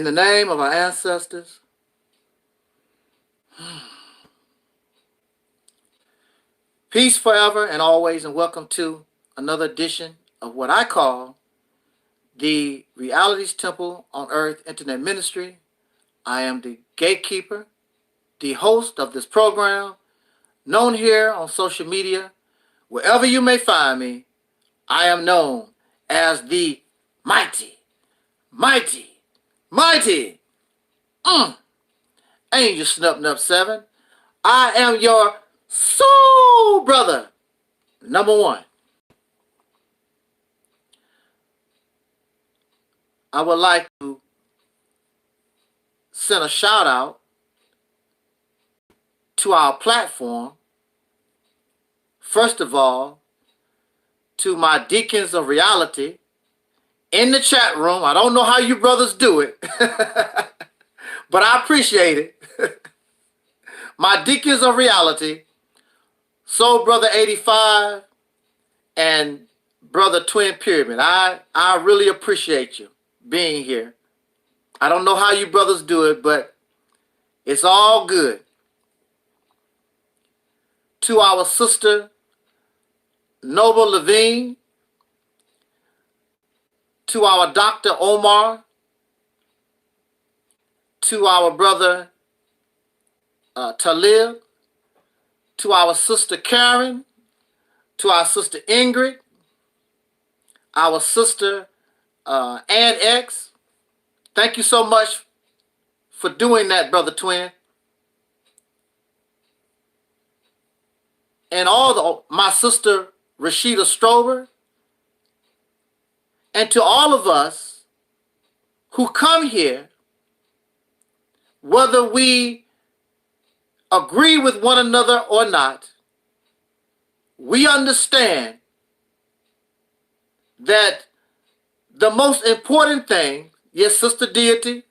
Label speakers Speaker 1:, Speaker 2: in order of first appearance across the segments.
Speaker 1: In the name of our ancestors, peace forever and always, and welcome to another edition of what I call the Reality's Temple on Earth Internet Ministry. I am the gatekeeper, the host of this program, known here on social media. Wherever you may find me, I am known as the mighty Angel Snub 7. I am your soul brother, number one. I would like to send a shout out to our platform. First of all, to my deacons of reality in the chat room. I don't know how you brothers do it, but I appreciate it. My deacons of reality, Soul Brother 85 and Brother Twin Pyramid. I really appreciate you being here. I don't know how you brothers do it, but it's all good. To our sister Noble Levine, to our Dr. Omar, to our brother Taalik, to our sister Karen, to our sister Ingrid, our sister Ann X. Thank you so much for doing that, Brother Twin. And my sister Rashida Strober, and to all of us who come here, whether we agree with one another or not, we understand that the most important thing, yes, Sister Deity,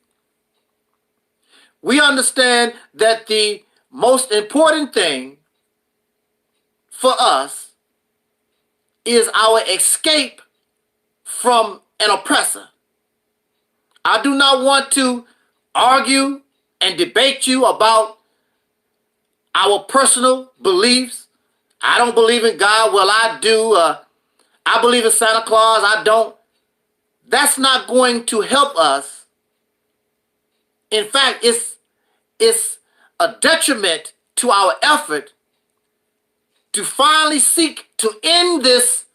Speaker 1: we understand that the most important thing for us is our escape from an oppressor. I do not want to argue and debate you about our personal beliefs. I don't believe in God. Well, I do. I believe in Santa Claus. I don't. That's not going to help us. In fact, it's a detriment to our effort to finally seek to end this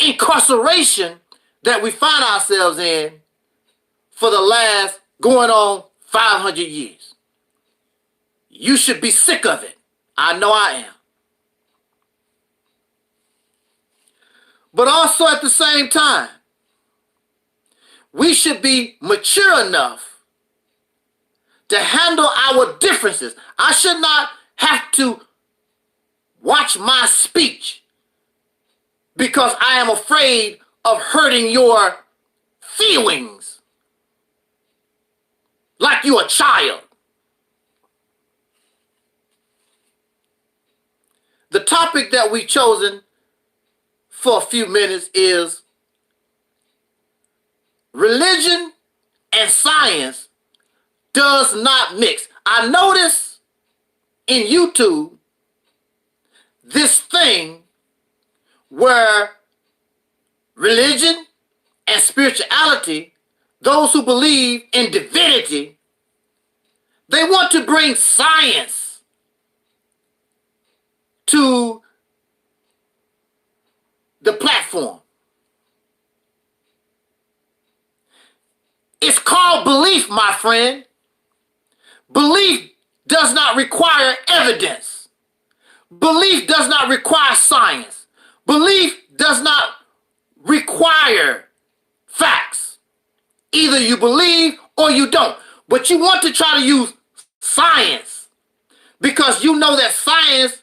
Speaker 1: incarceration that we find ourselves in for the last going on 500 years. You should be sick of it. I know I am. But also at the same time, we should be mature enough to handle our differences. I should not have to watch my speech because I am afraid of hurting your feelings like you're a child. The topic that we've chosen for a few minutes is religion and science does not mix. I notice in YouTube this thing where religion and spirituality, those who believe in divinity, they want to bring science to the platform. It's called belief, my friend. Belief does not require evidence. Belief does not require science. Belief does not require facts. Either you believe or you don't. But you want to try to use science because you know that science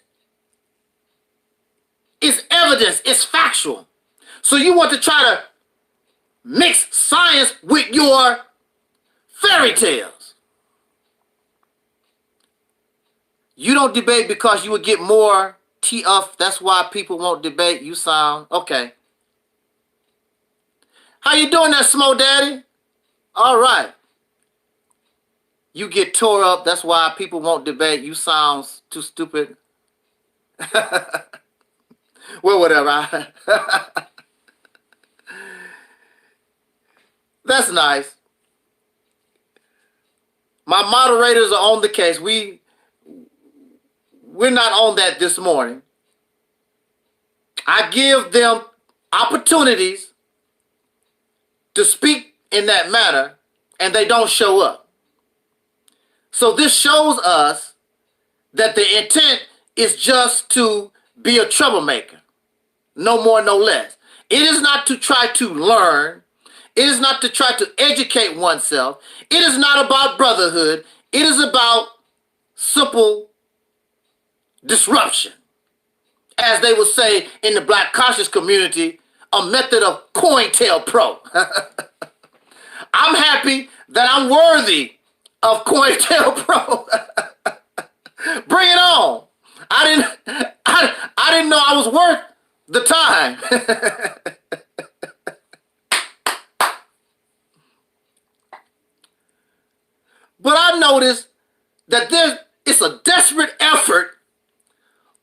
Speaker 1: is evidence, it's factual. So you want to try to mix science with your fairy tales. You don't debate because you would get more T-up. That's why people won't debate. You sound okay. How you doing there, Smo Daddy? All right. You get tore up. That's why people won't debate. You sound too stupid. Well, whatever. That's nice. My moderators are on the case. We're not on that this morning. I give them opportunities to speak in that manner, and they don't show up. So this shows us that the intent is just to be a troublemaker. No more, no less. It is not to try to learn. It is not to try to educate oneself. It is not about brotherhood. It is about simple disruption. As they would say in the Black conscious community, a method of COINTELPRO. I'm happy that I'm worthy of COINTELPRO. Bring it on. I didn't know I was worth the time. But I noticed that it's a desperate effort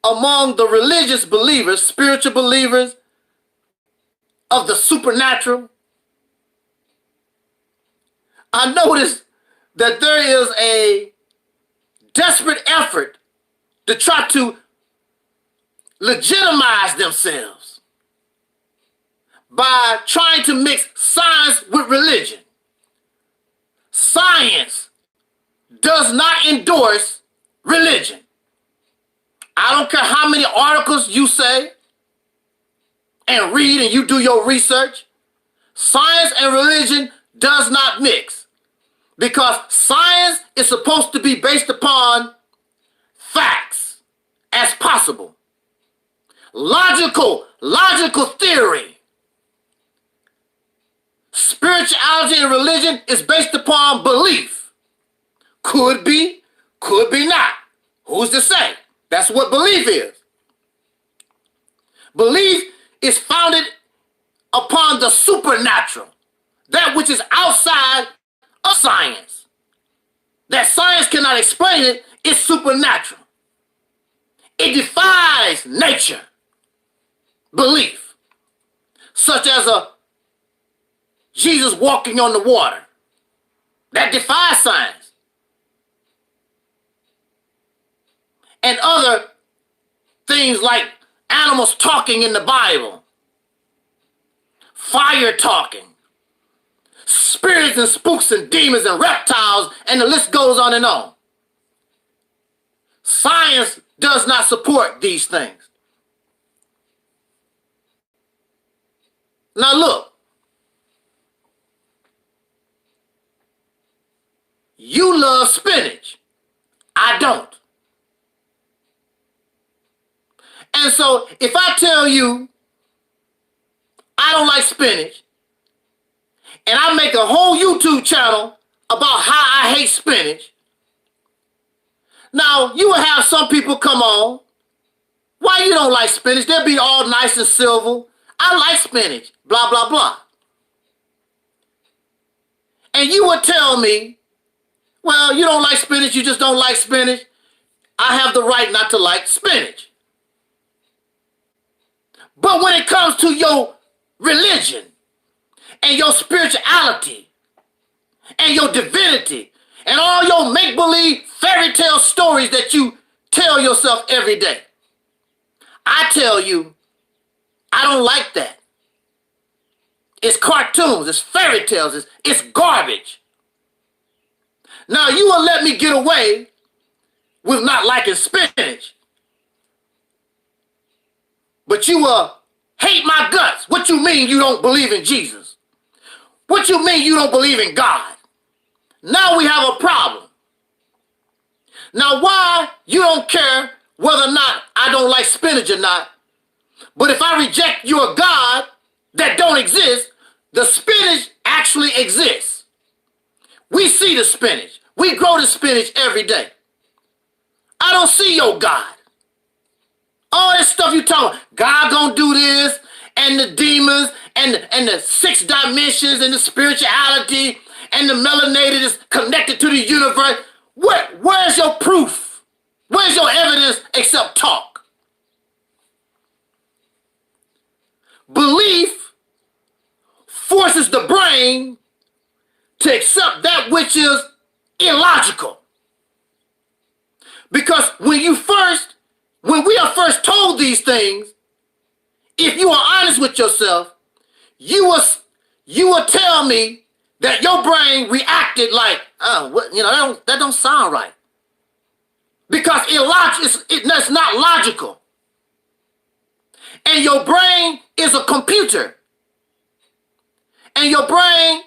Speaker 1: among the religious believers, spiritual believers of the supernatural. I noticed that there is a desperate effort to try to legitimize themselves by trying to mix science with religion. Science does not endorse religion. I don't care how many articles you say and read and you do your research. Science and religion does not mix, because science is supposed to be based upon facts as possible. Logical theory. Spirituality and religion is based upon belief. Could be not. Who's to say? That's what belief is. Belief is founded upon the supernatural, that which is outside of science. That science cannot explain it, it's supernatural. It defies nature. Belief, such as Jesus walking on the water, that defies science. And other things like animals talking in the Bible, fire talking, spirits and spooks and demons and reptiles, and the list goes on and on. Science does not support these things. Now look, you love spinach. I don't. And so if I tell you I don't like spinach, and I make a whole YouTube channel about how I hate spinach, now you will have some people come on. Why you don't like spinach? They'll be all nice and civil. I like spinach, blah, blah, blah. And you would tell me, well, you don't like spinach, you just don't like spinach. I have the right not to like spinach. But when it comes to your religion and your spirituality and your divinity and all your make-believe fairy tale stories that you tell yourself every day, I tell you, I don't like that. It's cartoons, it's fairy tales, it's garbage. Now you will let me get away with not liking spinach, but you will hate my guts. What you mean you don't believe in Jesus? What you mean you don't believe in God? Now we have a problem. Now why you don't care whether or not I don't like spinach or not, but if I reject your God that don't exist, the spinach actually exists. We see the spinach. We grow the spinach every day. I don't see your God. All this stuff you talking, God gonna do this, and the demons, and the 6 dimensions, and the spirituality, and the melanated is connected to the universe. Where's your proof? Where's your evidence except talk? Belief forces the brain to accept that which is illogical. Because when we are first told these things, if you are honest with yourself, you will tell me that your brain reacted like, that don't sound right. Because that's not logical. And your brain is a computer. And your brain,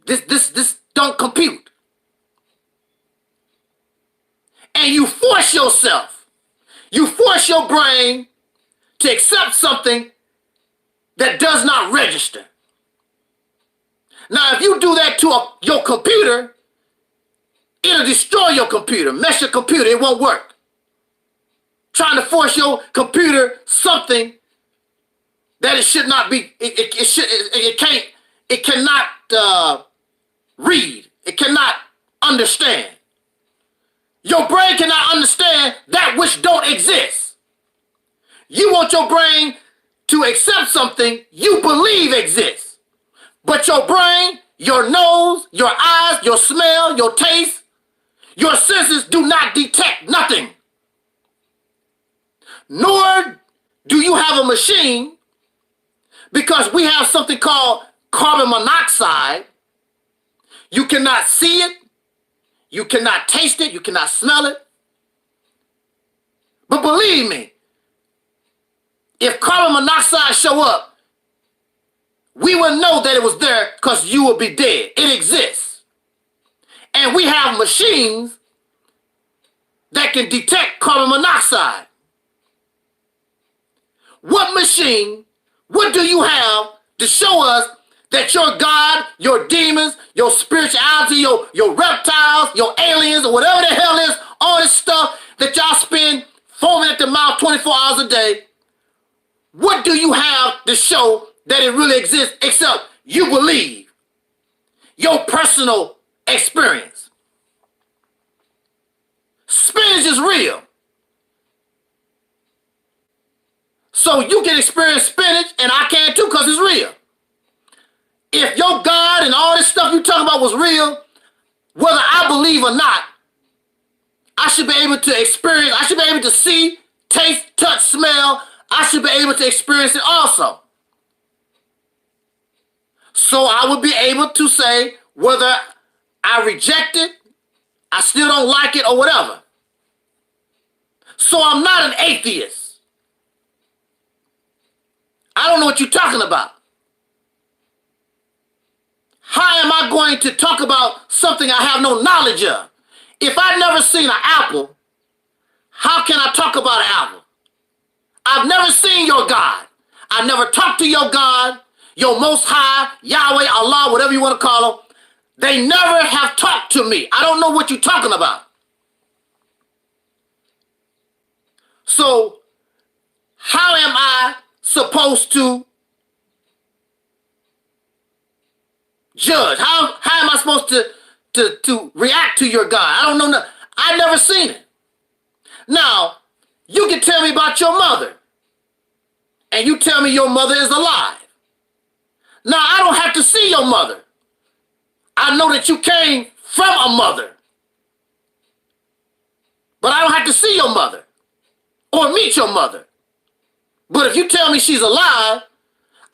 Speaker 1: this don't compute. And you force your brain to accept something that does not register. Now, if you do that to your computer, it'll destroy your computer, mess your computer, it won't work. Trying to force your computer something that it should not be, it cannot read, it cannot understand. Your brain cannot understand that which don't exist. You want your brain to accept something you believe exists. But your brain, your nose, your eyes, your smell, your taste, your senses do not detect nothing. Nor do you have a machine, because we have something called carbon monoxide. You cannot see it. You cannot taste it. You cannot smell it. But believe me, if carbon monoxide show up, we will know that it was there because you will be dead. It exists. And we have machines that can detect carbon monoxide. What machine, what do you have to show us that your God, your demons, your spirituality, your reptiles, your aliens, or whatever the hell is, all this stuff that y'all spend foaming at the mouth 24 hours a day, what do you have to show that it really exists except you believe? Your personal experience. Spinach is real. So you can experience spinach and I can too because it's real. If your God and all this stuff you talking about was real, whether I believe or not, I should be able to experience, I should be able to see, taste, touch, smell. I should be able to experience it also. So I would be able to say whether I reject it, I still don't like it, or whatever. So I'm not an atheist. I don't know what you're talking about. How am I going to talk about something I have no knowledge of? If I've never seen an apple, how can I talk about an apple? I've never seen your God. I've never talked to your God, your Most High, Yahweh, Allah, whatever you want to call them. They never have talked to me. I don't know what you're talking about. So, how am I supposed to judge? How am I supposed to react to your God? I don't know. I've never seen it. Now, you can tell me about your mother, and you tell me your mother is alive. Now, I don't have to see your mother. I know that you came from a mother, but I don't have to see your mother or meet your mother. But if you tell me she's alive,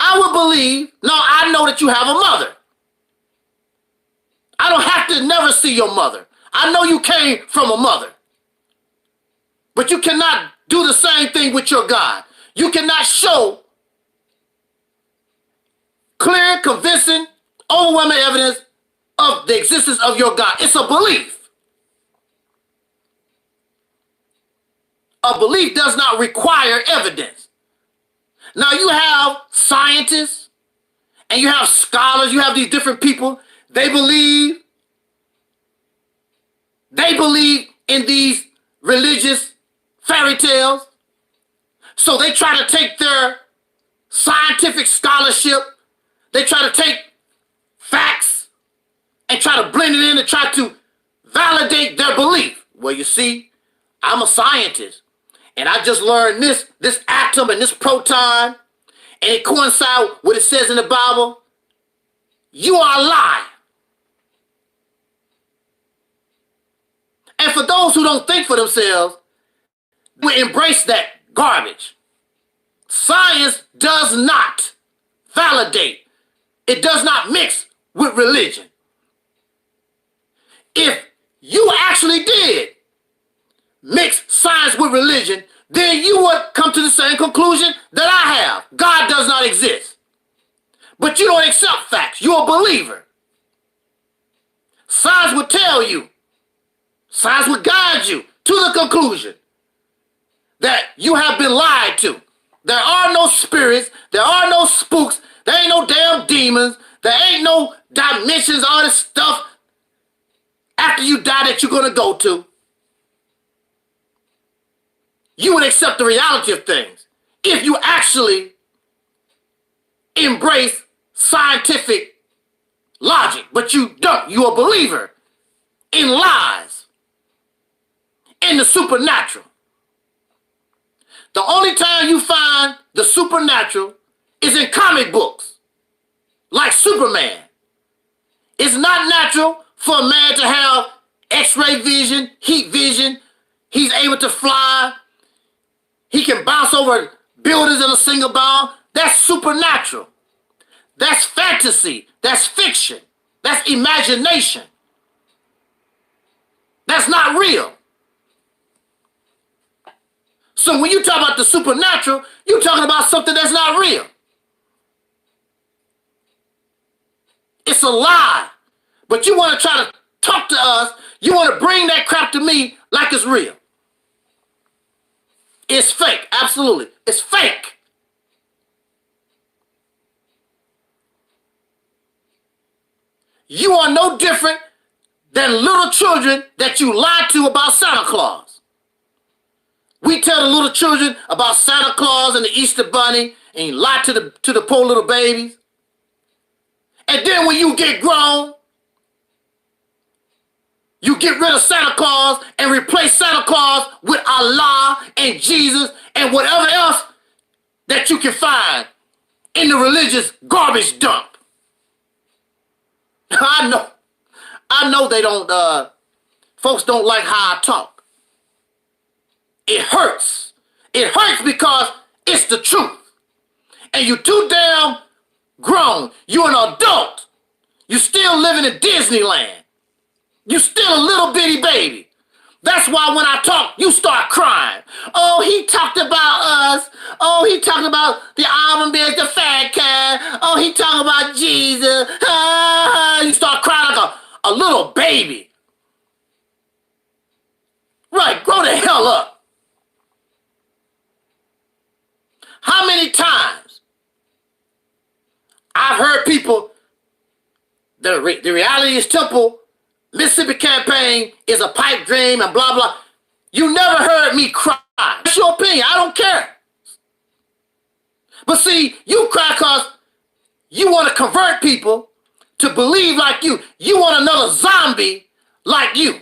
Speaker 1: I would believe, no, I know that you have a mother. I don't have to never see your mother. I know you came from a mother. But you cannot do the same thing with your God. You cannot show clear, convincing, overwhelming evidence of the existence of your God. It's a belief. A belief does not require evidence. Now you have scientists and you have scholars, you have these different people. They believe in these religious fairy tales. So they try to take their scientific scholarship, they try to take facts and and try to blend it in and try to validate their belief. Well, you see, I'm a scientist, and I just learned this atom and this proton, and it coincides with what it says in the Bible. You are a lie. And for those who don't think for themselves, we embrace that garbage. Science does not validate. It does not mix with religion. If you actually did mix science with religion, then you would come to the same conclusion that I have. God does not exist. But you don't accept facts. You're a believer. Science would tell you, science would guide you to the conclusion that you have been lied to. There are no spirits. There are no spooks. There ain't no damn demons. There ain't no dimensions, all this stuff after you die that you're going to go to. You would accept the reality of things if you actually embrace scientific logic. But you don't. You're a believer in lies, in the supernatural. The only time you find the supernatural is in comic books, like Superman. It's not natural for a man to have X-ray vision, heat vision. He's able to fly. He can bounce over buildings in a single bound. That's supernatural. That's fantasy. That's fiction. That's imagination. That's not real. So when you talk about the supernatural, you're talking about something that's not real. It's a lie. But you want to try to talk to us. You want to bring that crap to me like it's real. It's fake. Absolutely. It's fake. You are no different than little children that you lied to about Santa Claus. We tell the little children about Santa Claus and the Easter Bunny, and you lie to the poor little babies. And then when you get grown, you get rid of Santa Claus and replace Santa Claus with Allah and Jesus and whatever else that you can find in the religious garbage dump. I know they don't, folks don't like how I talk. It hurts. It hurts because it's the truth. And you're too damn grown. You're an adult. You're still living in Disneyland. You still a little bitty baby. That's why when I talk, you start crying. Oh, he talked about us. Oh, he talked about the album bears, the fat cat. Oh, he talked about Jesus. Ah, you start crying like a little baby. Right, grow the hell up. How many times I've heard people, the Realist Temple Mississippi campaign is a pipe dream and blah, blah. You never heard me cry. That's your opinion. I don't care. But see, you cry because you want to convert people to believe like you. You want another zombie like you.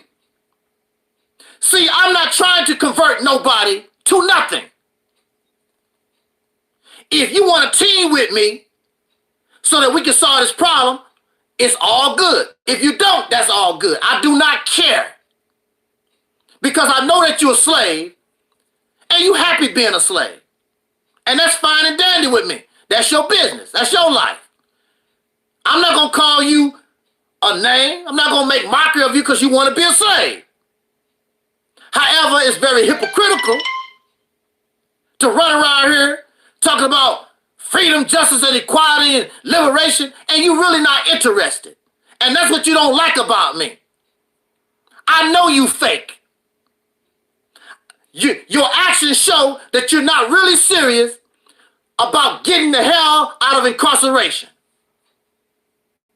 Speaker 1: See, I'm not trying to convert nobody to nothing. If you want to team with me so that we can solve this problem, it's all good. If you don't, that's all good. I do not care. Because I know that you're a slave and you happy being a slave. And that's fine and dandy with me. That's your business. That's your life. I'm not going to call you a name. I'm not going to make mockery of you because you want to be a slave. However, it's very hypocritical to run around here talking about freedom, justice, and equality, and liberation, and you're really not interested. And that's what you don't like about me. I know you fake. Your actions show that you're not really serious about getting the hell out of incarceration.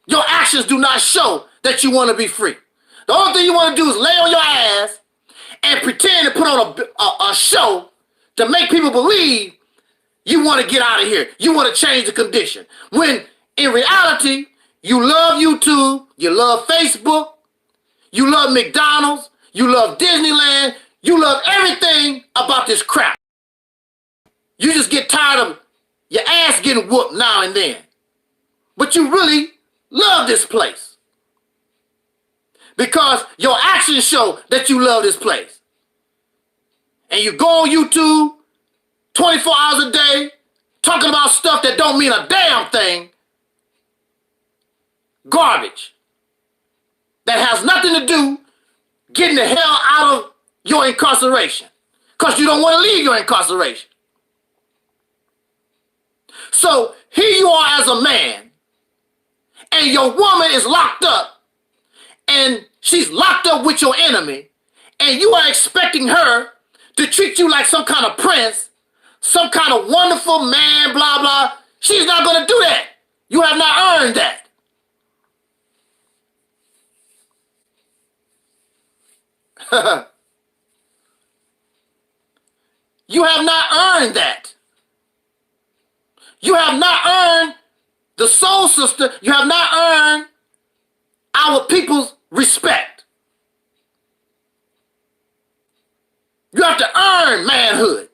Speaker 1: Your actions do not show that you want to be free. The only thing you want to do is lay on your ass and pretend to put on a show to make people believe you want to get out of here. You want to change the condition. When in reality, You love YouTube. You love Facebook. You love McDonald's. You love Disneyland. You love everything about this crap. You just get tired of your ass getting whooped now and then. But you really love this place. Because your actions show that you love this place. And you go on YouTube 24 hours a day talking about stuff that don't mean a damn thing. Garbage. That has nothing to do getting the hell out of your incarceration. Because you don't want to leave your incarceration. So here you are as a man, and your woman is locked up, and she's locked up with your enemy, and you are expecting her to treat you like some kind of prince, some kind of wonderful man, blah, blah. She's not going to do that. You have not earned that. You have not earned that. You have not earned the soul sister. You have not earned our people's respect. You have to earn manhood.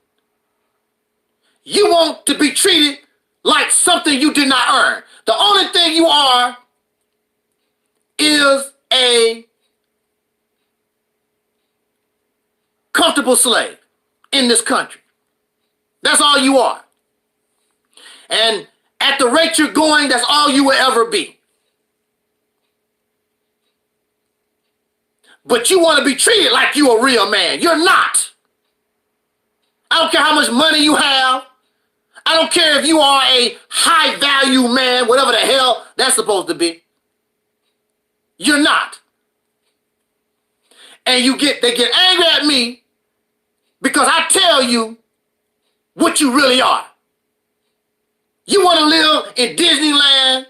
Speaker 1: You want to be treated like something you did not earn. The only thing you are is a comfortable slave in this country. That's all you are. And at the rate you're going, that's all you will ever be. But you want to be treated like you're a real man. You're not. I don't care how much money you have. I don't care if you are a high value man, whatever the hell that's supposed to be. You're not. And they get angry at me because I tell you what you really are. You want to live in Disneyland.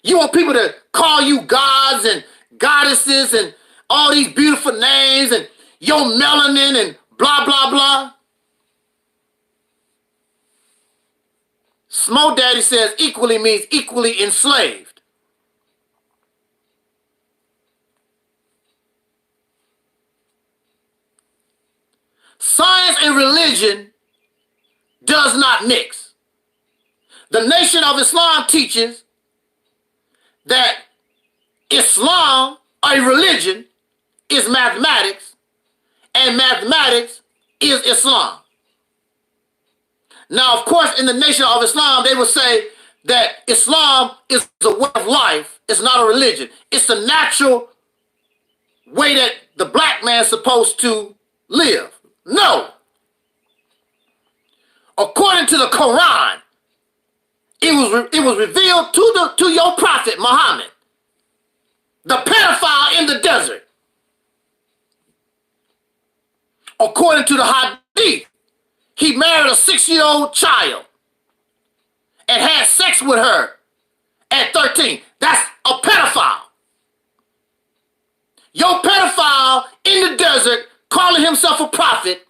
Speaker 1: You want people to call you gods and goddesses and all these beautiful names and your melanin and blah, blah, blah. Smo Daddy says equally means equally enslaved. Science and religion does not mix. The Nation of Islam teaches that Islam, a religion, is mathematics, and mathematics is Islam. Now, of course, in the Nation of Islam, they will say that Islam is a way of life. It's not a religion. It's the natural way that the black man is supposed to live. No. According to the Quran, it was revealed to your prophet Muhammad, the pedophile in the desert. According to the Hadith, he married a 6-year-old child and had sex with her at 13. That's a pedophile. Your pedophile in the desert calling himself a prophet,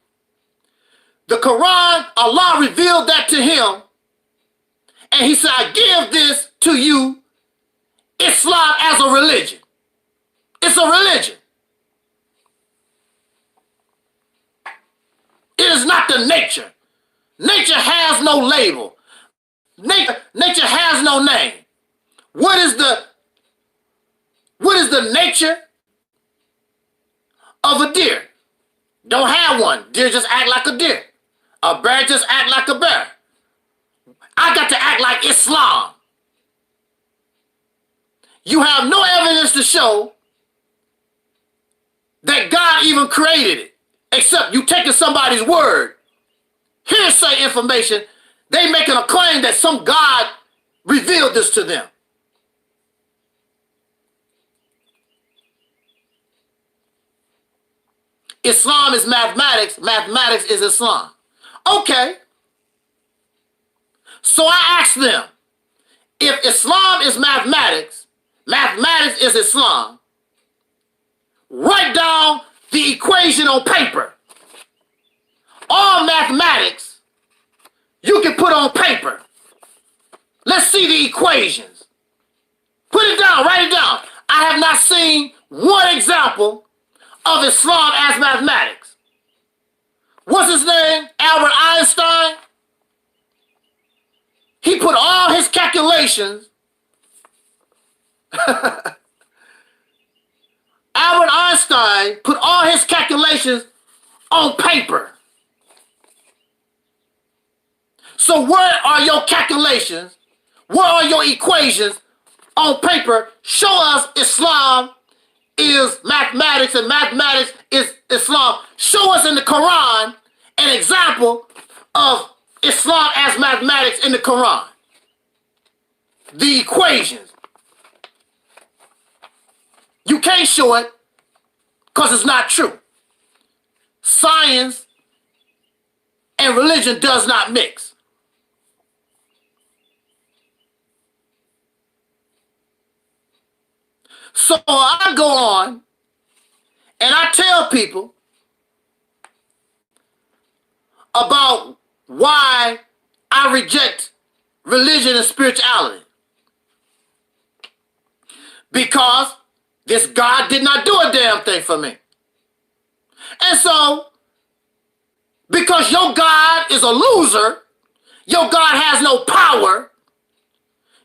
Speaker 1: the Quran, Allah revealed that to him. And he said, I give this to you, Islam, as a religion. It's a religion. It is not the nature. Nature has no label. Nature has no name. What is the nature of a deer? Don't have one. Deer just act like a deer. A bear just act like a bear. I got to act like Islam. You have no evidence to show that God even created it, except you taking somebody's word. Hearsay information, they making a claim that some God revealed this to them. Islam is mathematics, mathematics is Islam. Okay. So I asked them, if Islam is mathematics, mathematics is Islam, write down the equation on paper. All mathematics you can put on paper. Let's see the equations. Put it down down, write it down. I have not seen one example of Islam as mathematics. What's his name? Albert Einstein? He put all his calculations. Albert Einstein put all his calculations on paper. So where are your calculations? Where are your equations on paper? Show us Islam is mathematics and mathematics is Islam. Show us in the Quran an example of Islam as mathematics in the Quran. The equations. You can't show it because it's not true. Science and religion does not mix. So I go on and I tell people about why I reject religion and spirituality. Because this God did not do a damn thing for me. And so, because your God is a loser, your God has no power,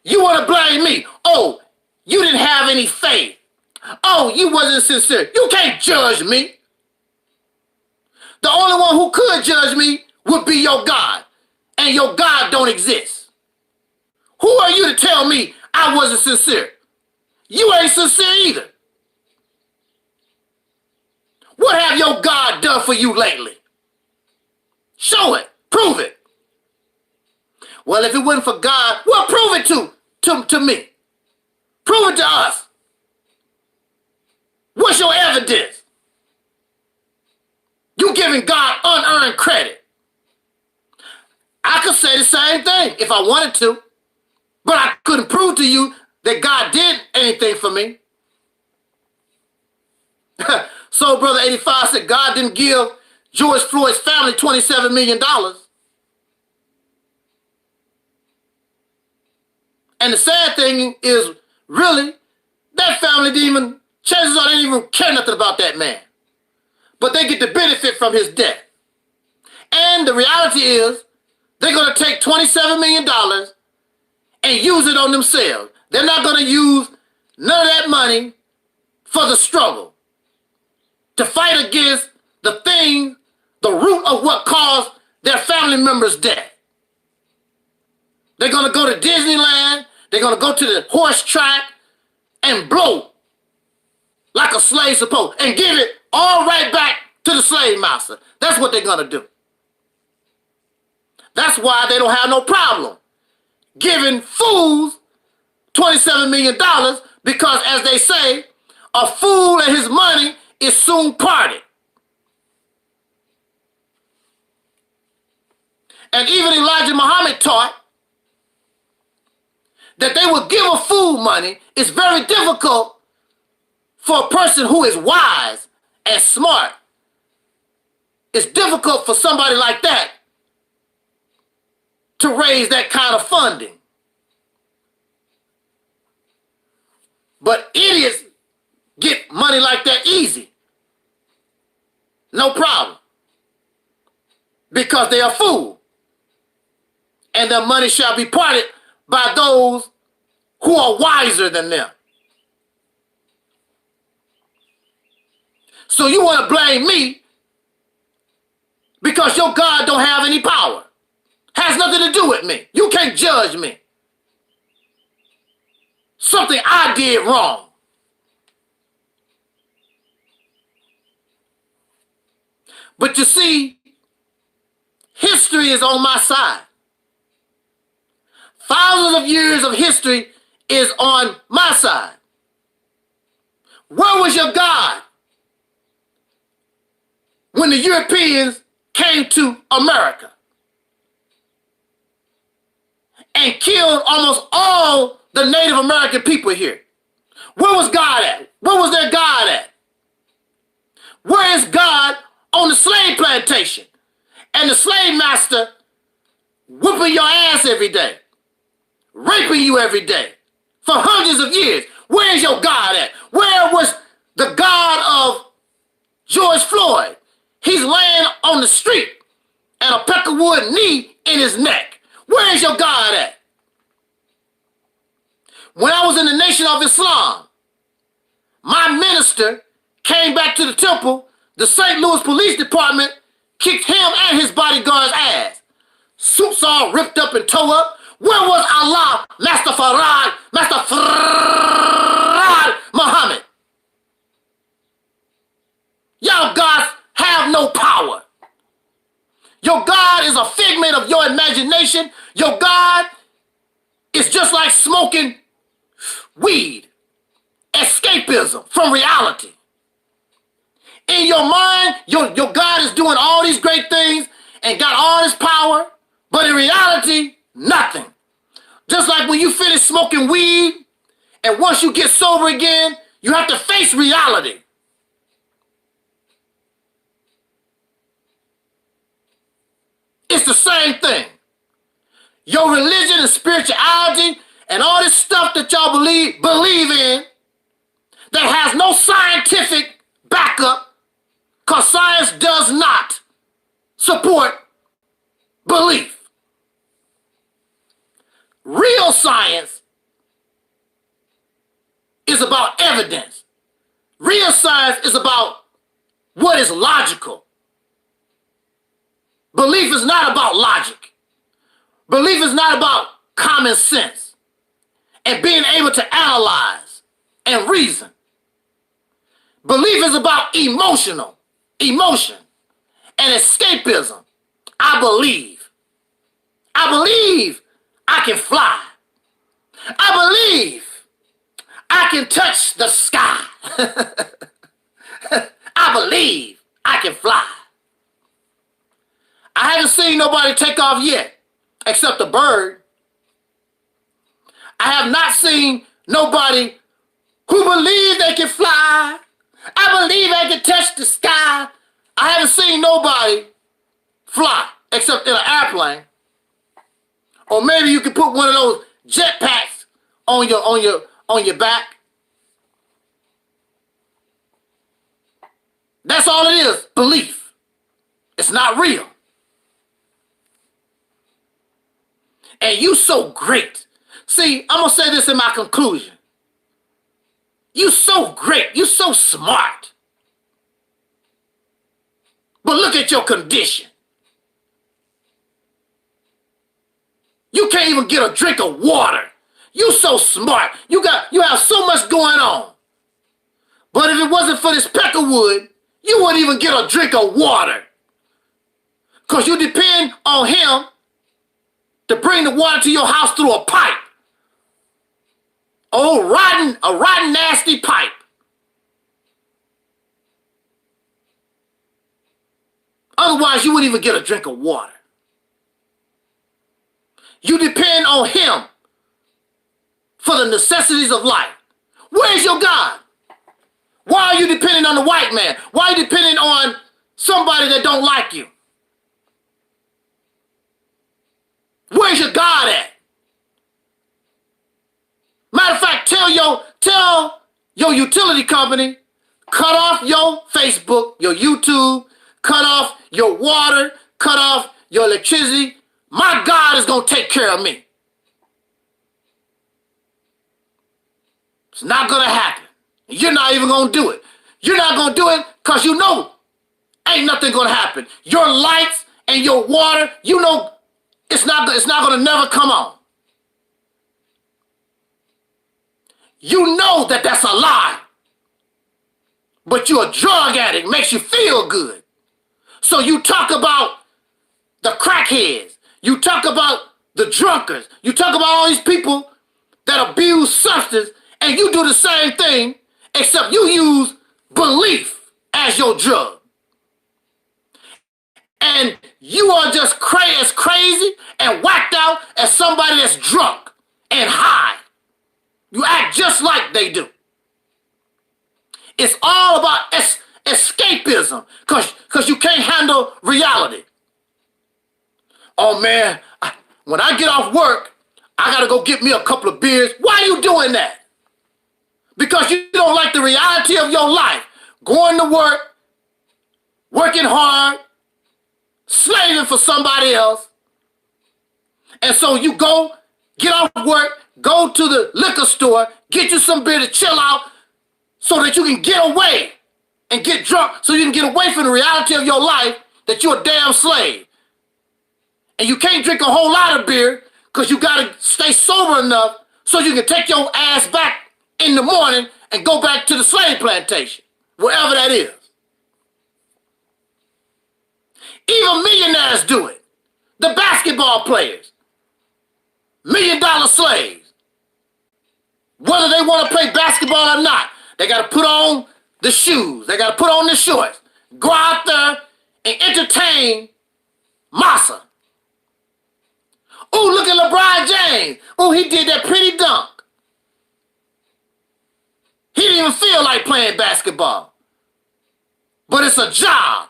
Speaker 1: you want to blame me. Oh, you didn't have any faith. Oh, you wasn't sincere. You can't judge me. The only one who could judge me would be your God. And your God don't exist. Who are you to tell me I wasn't sincere? You ain't sincere either. What have your God done for you lately? Show it. Prove it. Well, if it wasn't for God, well, prove it to me. Prove it to us. What's your evidence? You giving God unearned credit. I could say the same thing if I wanted to, but I couldn't prove to you that God did anything for me. So Brother 85 said God didn't give George Floyd's family $27 million. And the sad thing is, really, that family chances are they didn't even care nothing about that man. But they get the benefit from his death. And the reality is, they're going to take $27 million and use it on themselves. They're not going to use none of that money for the struggle, to fight against the thing, the root of what caused their family members' death. They're going to go to Disneyland, they're going to go to the horse track and blow like a slave supposed, and give it all right back to the slave master. That's what they're going to do. That's why they don't have no problem giving fools $27 million, because, as they say, a fool and his money is soon parted. And even Elijah Muhammad taught that they would give a fool money. It's very difficult for a person who is wise and smart. It's difficult for somebody like that to raise that kind of funding. But idiots get money like that easy. No problem. Because they are fools. And their money shall be parted by those who are wiser than them. So you want to blame me because your God don't have any power. Has nothing to do with me. You can't judge me. Something I did wrong. But you see, history is on my side. Thousands of years of history is on my side. Where was your God when the Europeans came to America and killed almost all the Native American people here? Where was God at? Where was their God at? Where is God on the slave plantation and the slave master whooping your ass every day, raping you every day for hundreds of years? Where's your God at? Where was the God of George Floyd? He's laying on the street and a peckerwood knee in his neck. Where's your God at? When I was in the Nation of Islam, my minister came back to the temple. The St. Louis Police Department kicked him and his bodyguard's ass. Suits all ripped up and tore up. Where was Allah, Master Muhammad? Y'all gods have no power. Your God is a figment of your imagination. Your God is just like smoking weed. Escapism from reality. In your mind, your God is doing all these great things and got all this power, but in reality, nothing. Just like when you finish smoking weed, and once you get sober again, you have to face reality. It's the same thing. Your religion and spirituality and all this stuff that y'all believe in that has no scientific backup, because science does not support belief. Real science is about evidence. Real science is about what is logical. Belief is not about logic. Belief is not about common sense and being able to analyze and reason. Belief is about emotion and escapism. I believe I can fly. I believe I can touch the sky. I believe I can fly. I haven't seen nobody take off yet, except a bird. I have not seen nobody who believes they can fly. I believe I can touch the sky. I haven't seen nobody fly, except in an airplane. Or maybe you can put one of those jetpacks on your back. That's all it is, belief. It's not real. And you so great. See, I'm going to say this in my conclusion. You so great. You so smart. But look at your condition. You can't even get a drink of water. You so smart. You have so much going on. But if it wasn't for this peckerwood, you wouldn't even get a drink of water. Because you depend on him to bring the water to your house through a pipe. A rotten, nasty pipe. Otherwise, you wouldn't even get a drink of water. You depend on him for the necessities of life. Where's your God? Why are you depending on the white man? Why are you depending on somebody that don't like you? Where's your God at? Matter of fact, tell your utility company, cut off your Facebook, your YouTube, cut off your water, cut off your electricity. My God is going to take care of me. It's not going to happen. You're not even going to do it. You're not going to do it because you know ain't nothing going to happen. Your lights and your water, you know it's not going to never come on. You know that that's a lie. But you're a drug addict. Makes you feel good. So you talk about the crackheads. You talk about the drunkards. You talk about all these people that abuse substance, and you do the same thing, except you use belief as your drug. And you are just as crazy and whacked out as somebody that's drunk and high. You act just like they do. It's all about escapism because you can't handle reality. Oh man, when I get off work, I gotta go get me a couple of beers. Why are you doing that? because you don't like the reality of your life, going to work, working hard, slaving for somebody else. And so you go, get off work, go to the liquor store, get you some beer to chill out so that you can get away and get drunk so you can get away from the reality of your life that you're a damn slave. And you can't drink a whole lot of beer because you got to stay sober enough so you can take your ass back in the morning and go back to the slave plantation, wherever that is. Even millionaires do it. The basketball players, $1 million slaves. Whether they want to play basketball or not, they got to put on the shoes. They got to put on the shorts. Go out there and entertain massa. Ooh, look at LeBron James. Ooh, he did that pretty dunk. He didn't even feel like playing basketball. But it's a job.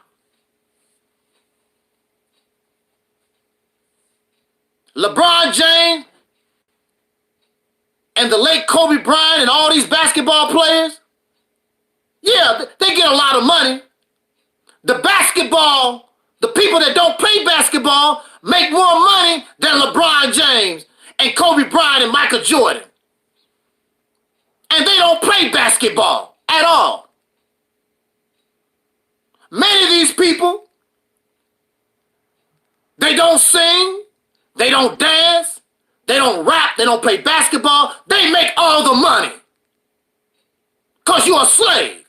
Speaker 1: LeBron James and the late Kobe Bryant and all these basketball players, yeah, they get a lot of money. The people that don't play basketball make more money than LeBron James and Kobe Bryant and Michael Jordan. And they don't play basketball at all. Many of these people, they don't sing, they don't dance, they don't rap, they don't play basketball. They make all the money because you're a slave.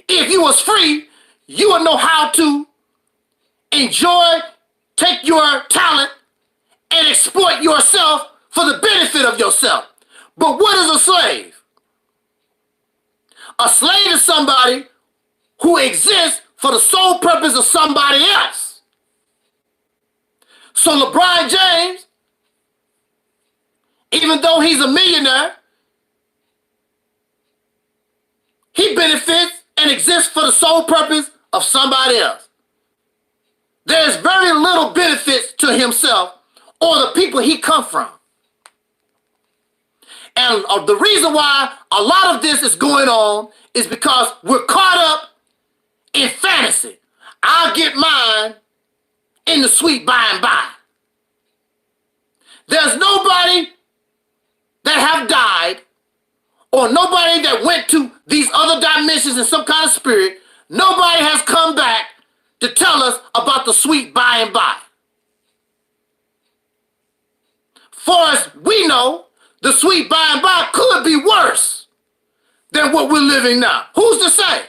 Speaker 1: If you was free, you would know how to enjoy, take your talent, and exploit yourself for the benefit of yourself. But what is a slave? A slave is somebody who exists for the sole purpose of somebody else. So LeBron James, even though he's a millionaire, he benefits and exists for the sole purpose of somebody else. There's very little benefits to himself or the people he come from. And the reason why a lot of this is going on is because we're caught up in fantasy. I'll get mine in the sweet by and by. There's nobody that have died or nobody that went to these other dimensions in some kind of spirit. Nobody has come back to tell us about the sweet by and by. Far as we know, the sweet by and by could be worse than what we're living now. Who's to say?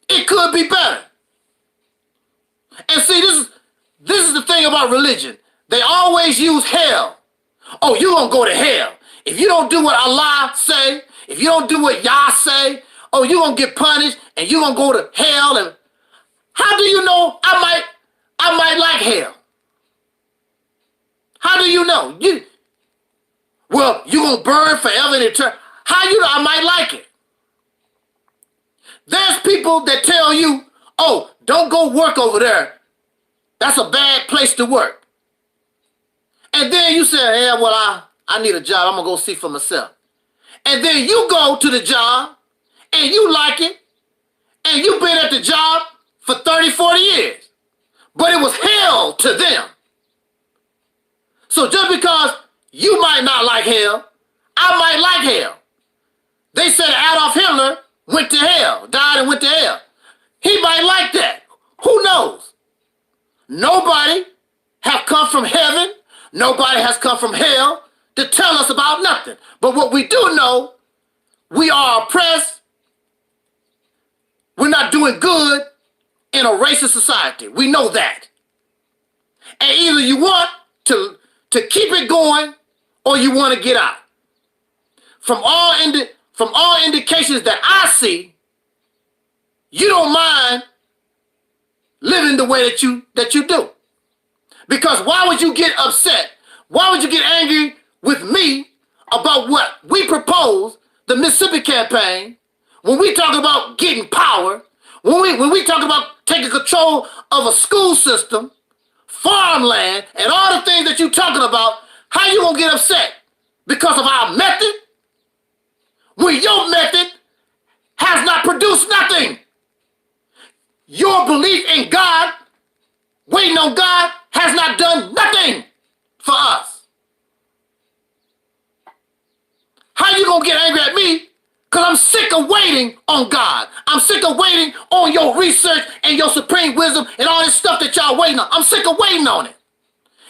Speaker 1: It could be better. And see, this is the thing about religion. They always use hell. Oh, you're going to go to hell. If you don't do what Allah say, if you don't do what Yah say, oh, you're going to get punished and you're going to go to hell. And how do you know I might like hell? How do you know? Well, you're going to burn forever and eternity. How you know I might like it? There's people that tell you, oh, don't go work over there. That's a bad place to work. And then you say, yeah, well, I need a job. I'm going to go see for myself. And then you go to the job and you like it. And you've been at the job for 30, 40 years. But it was hell to them. So just because you might not like hell, I might like hell. They said Adolf Hitler went to hell, died and went to hell. He might like that. Who knows? Nobody have come from heaven. Nobody has come from hell to tell us about nothing. But what we do know, we are oppressed. We're not doing good in a racist society. We know that. And either you want to keep it going or you want to get out. From all indications that I see, you don't mind living the way that you do. Because why would you get upset? Why would you get angry with me about what we propose, the Mississippi campaign, when we talk about getting power, when we talk about taking control of a school system, farmland, and all the things that you're talking about? How you gonna get upset because of our method, when your method has not produced nothing. Your belief in God, waiting on God, has not done nothing for us. How you gonna get angry at me? Because I'm sick of waiting on God. I'm sick of waiting on your research and your supreme wisdom and all this stuff that y'all waiting on. I'm sick of waiting on it.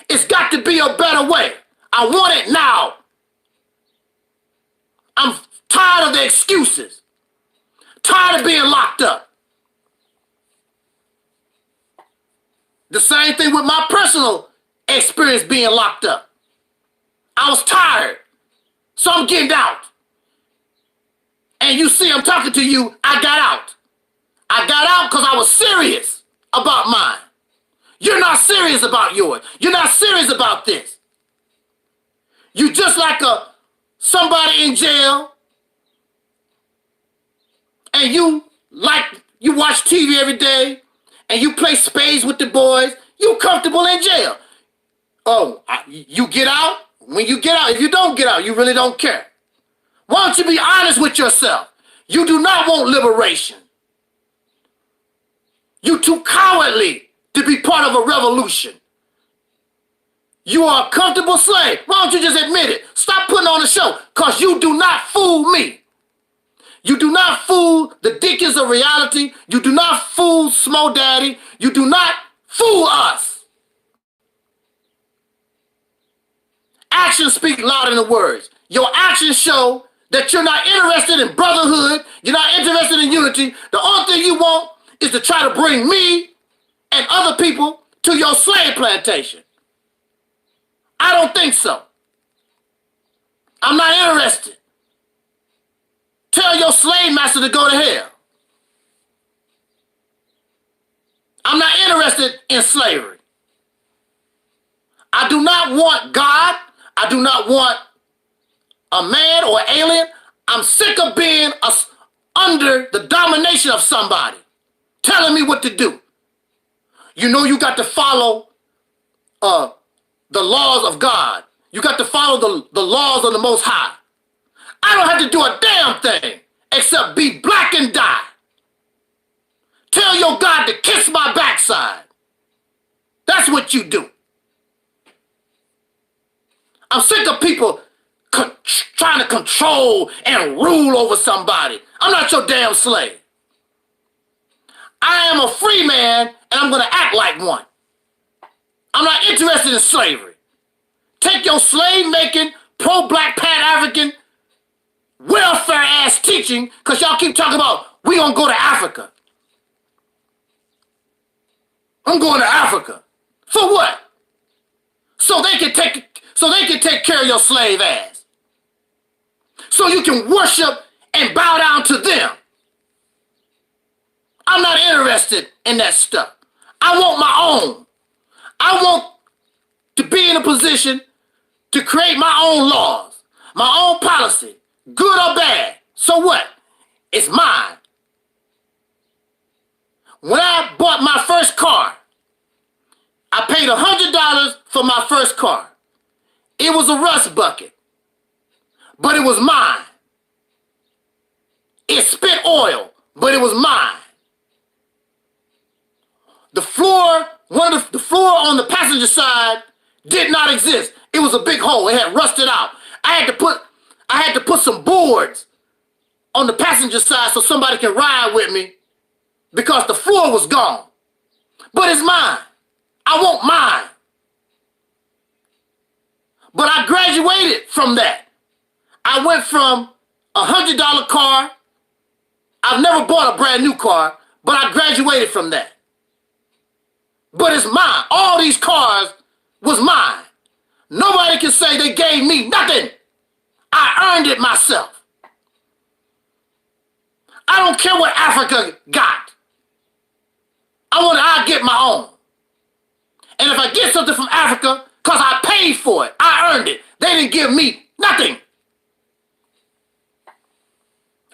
Speaker 1: It's got to be a better way. I want it now. I'm tired of the excuses. Tired of being locked up. The same thing with my personal experience being locked up. I was tired, so I'm getting out. And you see I'm talking to you, I got out. I got out because I was serious about mine. You're not serious about yours. You're not serious about this. You just like somebody in jail, and you watch TV every day, and you play spades with the boys. You comfortable in jail. Oh, you get out? When you get out, if you don't get out, you really don't care. Why don't you be honest with yourself? You do not want liberation. You're too cowardly to be part of a revolution. You are a comfortable slave. Why don't you just admit it? Stop putting on a show, because you do not fool me. You do not fool the deacons of reality. You do not fool Smo Daddy. You do not fool us. Actions speak louder than words. Your actions show that you're not interested in brotherhood. You're not interested in unity. The only thing you want is to try to bring me and other people to your slave plantation. I don't think so. I'm not interested. Tell your slave master to go to hell. I'm not interested in slavery. I do not want God. I do not want a man or alien. I'm sick of being under the domination of somebody telling me what to do. You know you got to follow the laws of God. You got to follow the laws of the Most High. I don't have to do a damn thing except be black and die. Tell your God to kiss my backside. That's what you do. I'm sick of people trying to control and rule over somebody. I'm not your damn slave. I am a free man, and I'm going to act like one. I'm not interested in slavery. Take your slave-making, pro-black, pan-African, welfare-ass teaching, because y'all keep talking about, we going to go to Africa. I'm going to Africa. For what? So they can take care of your slave ass. So you can worship and bow down to them. I'm not interested in that stuff. I want my own. I want to be in a position to create my own laws, my own policy, good or bad. So what? It's mine. When I bought my first car, I paid $100 for my first car. It was a rust bucket, but it was mine. It spit oil, but it was mine. The floor on the passenger side did not exist. It was a big hole. It had rusted out. I had to put some boards on the passenger side so somebody can ride with me because the floor was gone. But it's mine. I want mine. But I graduated from that. I went from a $100 car. I've never bought a brand new car, but I graduated from that. But it's mine. All these cars was mine. Nobody can say they gave me nothing. I earned it myself. I don't care what Africa got. I'll get my own. And if I get something from Africa, because I paid for it, I earned it. They didn't give me nothing.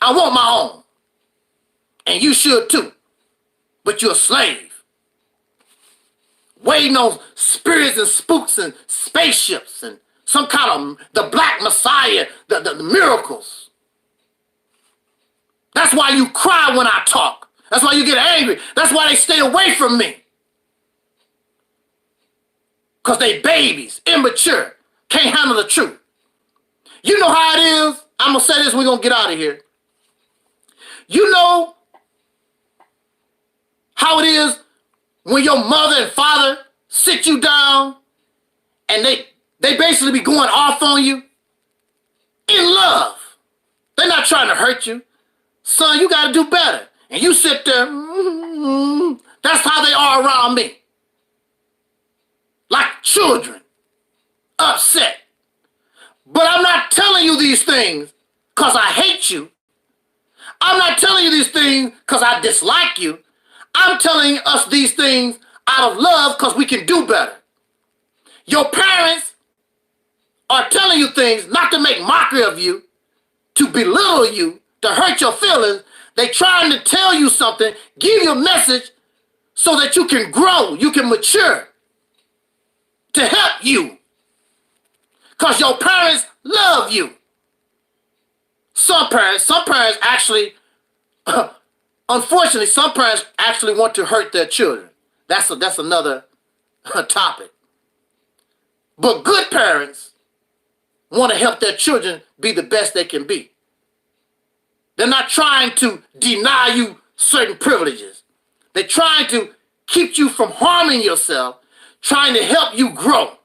Speaker 1: I want my own. And you should too. But you're a slave. Waiting on spirits and spooks and spaceships and some kind of the black messiah, the miracles. That's why you cry when I talk. That's why you get angry. That's why they stay away from me. Because they babies, immature, can't handle the truth. You know how it is. I'm going to say this, we're going to get out of here. You know how it is when your mother and father sit you down and they basically be going off on you in love. They're not trying to hurt you. Son, you got to do better. And you sit there, that's how they are around me. Like children, upset. But I'm not telling you these things because I hate you. I'm not telling you these things because I dislike you. I'm telling us these things out of love because we can do better. Your parents are telling you things not to make mockery of you, to belittle you, to hurt your feelings. They're trying to tell you something, give you a message so that you can grow, you can mature, to help you. Because your parents love you. Some parents actually, unfortunately, some parents actually want to hurt their children. That's another topic. But good parents want to help their children be the best they can be. They're not trying to deny you certain privileges. They're trying to keep you from harming yourself, trying to help you grow.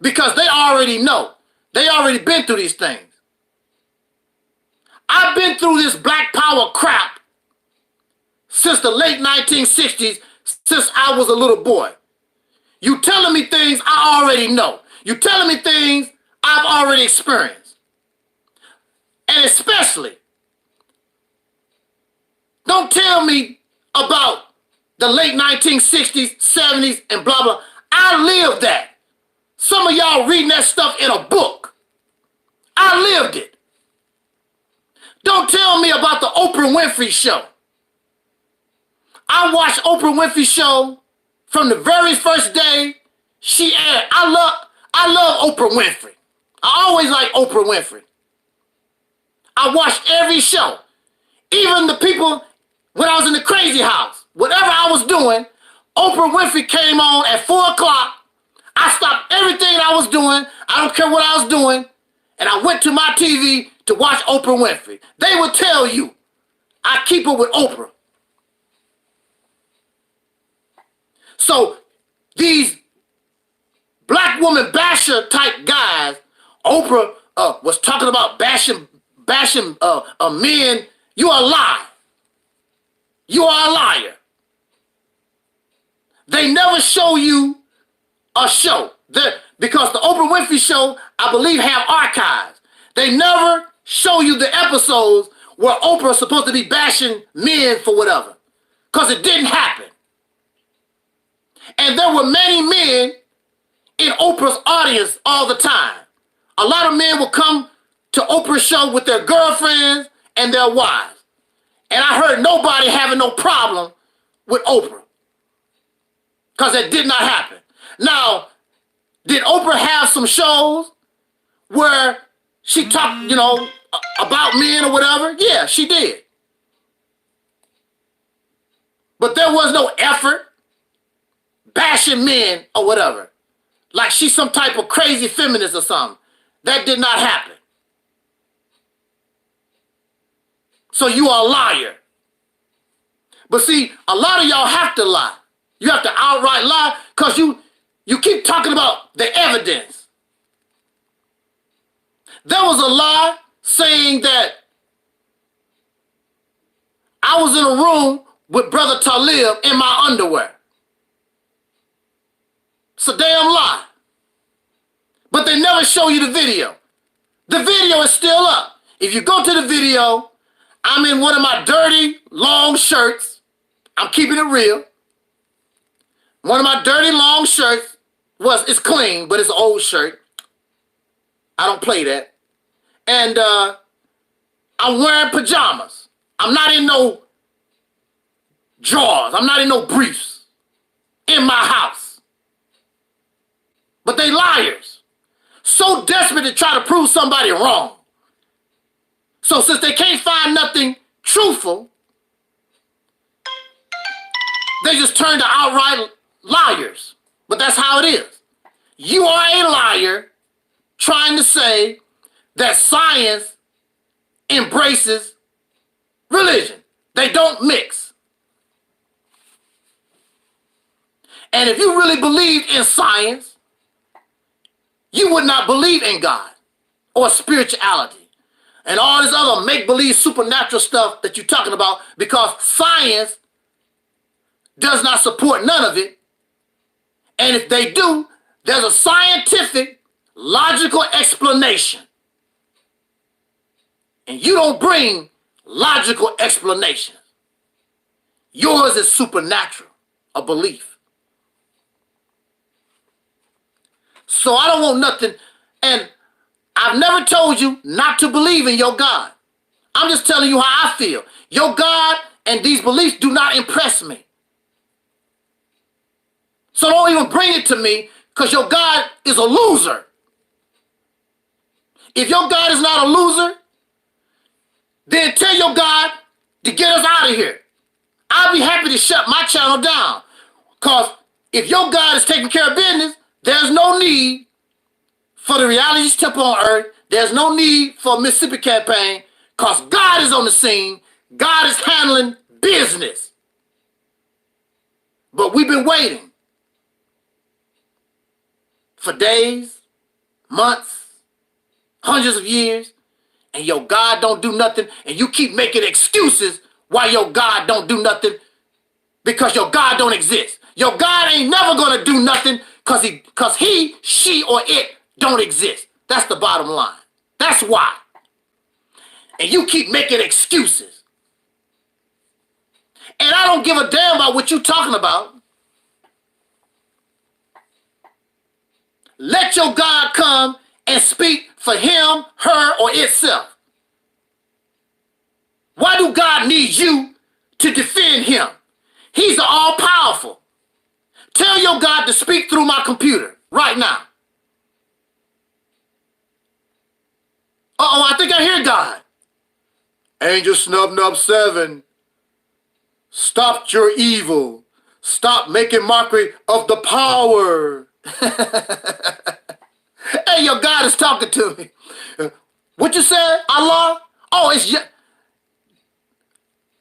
Speaker 1: Because they already know. They already been through these things. I've been through this black power crap since the late 1960s, since I was a little boy. You telling me things I already know. You telling me things I've already experienced. And especially, don't tell me about the late 1960s, 70s, and blah, blah. I lived that. Some of y'all reading that stuff in a book. I lived it. Don't tell me about the Oprah Winfrey show. I watched Oprah Winfrey show from the very first day she aired. I love Oprah Winfrey. I always liked Oprah Winfrey. I watched every show. Even the people, when I was in the crazy house, whatever I was doing, Oprah Winfrey came on at 4 o'clock. I stopped everything I was doing. I don't care what I was doing. And I went to my TV to watch Oprah Winfrey. They would tell you, I keep it with Oprah. So these black woman basher type guys, Oprah was talking about bashing men. You are a lie. You are a liar. They never show you a show. Because the Oprah Winfrey show, I believe, have archives. They never show you the episodes where Oprah is supposed to be bashing men for whatever. Because it didn't happen. And there were many men in Oprah's audience all the time. A lot of men would come to Oprah's show with their girlfriends and their wives. And I heard nobody having no problem with Oprah. Because it did not happen. Now, did Oprah have some shows where she talked, about men or whatever? Yeah, she did. But there was no effort bashing men or whatever. Like she's some type of crazy feminist or something. That did not happen. So you are a liar. But see, a lot of y'all have to lie. You have to outright lie because you keep talking about the evidence. There was a lie saying that I was in a room with Brother Taalik in my underwear. It's a damn lie. But they never show you the video. The video is still up. If you go to the video, I'm in one of my dirty, long shirts. I'm keeping it real. One of my dirty, long shirts it's clean, but it's an old shirt. I don't play that. And I'm wearing pajamas. I'm not in no drawers. I'm not in no briefs in my house. But they liars. so desperate to try to prove somebody wrong. So since they can't find nothing truthful, they just turn to outright liars. But that's how it is. You are a liar trying to say that science embraces religion. They don't mix. And if you really believed in science, you would not believe in God or spirituality and all this other make-believe supernatural stuff that you're talking about, because science does not support none of it. And if they do, there's a scientific, logical explanation. And you don't bring logical explanations. Yours is supernatural, a belief. So I don't want nothing, and I've never told you not to believe in your God. I'm just telling you how I feel. Your God and these beliefs do not impress me. So don't even bring it to me, because your God is a loser. If your God is not a loser, then tell your God to get us out of here. I'll be happy to shut my channel down, because if your God is taking care of business, there's no need for the Reality's Temple on Earth. There's no need for a Mississippi campaign, because God is on the scene. God is handling business. But we've been waiting for days, months, hundreds of years, and your God don't do nothing, and you keep making excuses why your God don't do nothing, because your God don't exist. Your God ain't never gonna do nothing because he, she, or it don't exist. That's the bottom line. That's why. And you keep making excuses. And I don't give a damn about what you're talking about. Let your God come and speak for him, her, or itself. Why do God need you to defend him? He's the all-powerful. Tell your God to speak through my computer right now. Uh-oh, I think I hear God. Angel Snub Nub 7, stop your evil. Stop making mockery of the power. Hey, your God is talking to me. What you said, Allah? Oh, it's...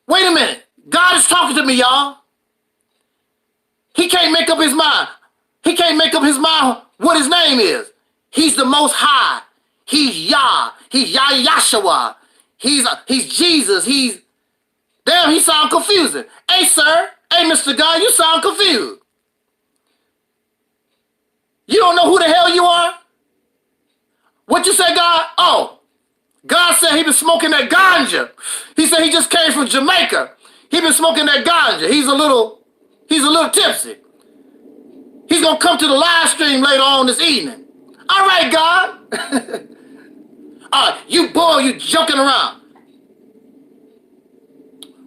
Speaker 1: Wait a minute. God is talking to me, y'all. He can't make up his mind. He can't make up his mind what his name is. He's the Most High. He's Yah. He's Yahshua. He's Jesus. Damn, he sound confusing. Hey, sir. Hey, Mr. God, you sound confused. You don't know who the hell you are? What you say, God? Oh, God said he been smoking that ganja. He said he just came from Jamaica. He been smoking that ganja. He's a little tipsy. He's gonna come to the live stream later on this evening. All right, God. All right, you boy, you joking around.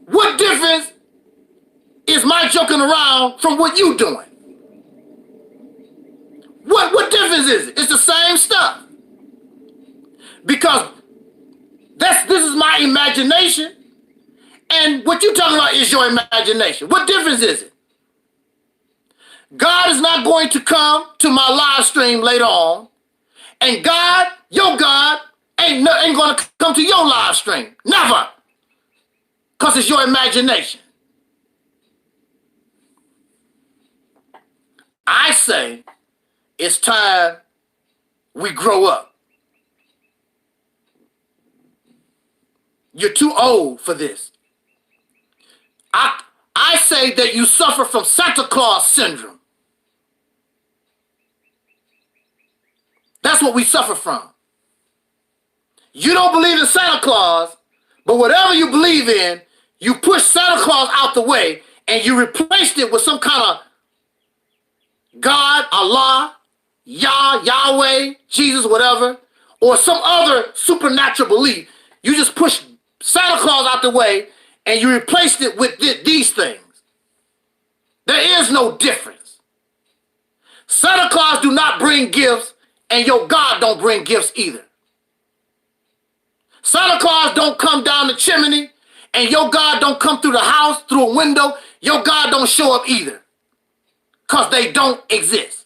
Speaker 1: What difference is my joking around from what you doing? What difference is it? It's the same stuff. Because this is my imagination, and what you talking about is your imagination. What difference is it? God is not going to come to my live stream later on, and God, your God, ain't going to come to your live stream. Never. Because it's your imagination. I say it's time we grow up. You're too old for this. I say that you suffer from Santa Claus syndrome. That's what we suffer from. You don't believe in Santa Claus, but whatever you believe in, you push Santa Claus out the way and you replaced it with some kind of God, Allah, Yahweh, Jesus, whatever, or some other supernatural belief. You just push Santa Claus out the way and you replaced it with these things. There is no difference. Santa Claus do not bring gifts and your God don't bring gifts either. Santa Claus don't come down the chimney, and your God don't come through the house, through a window. Your God don't show up either, because they don't exist.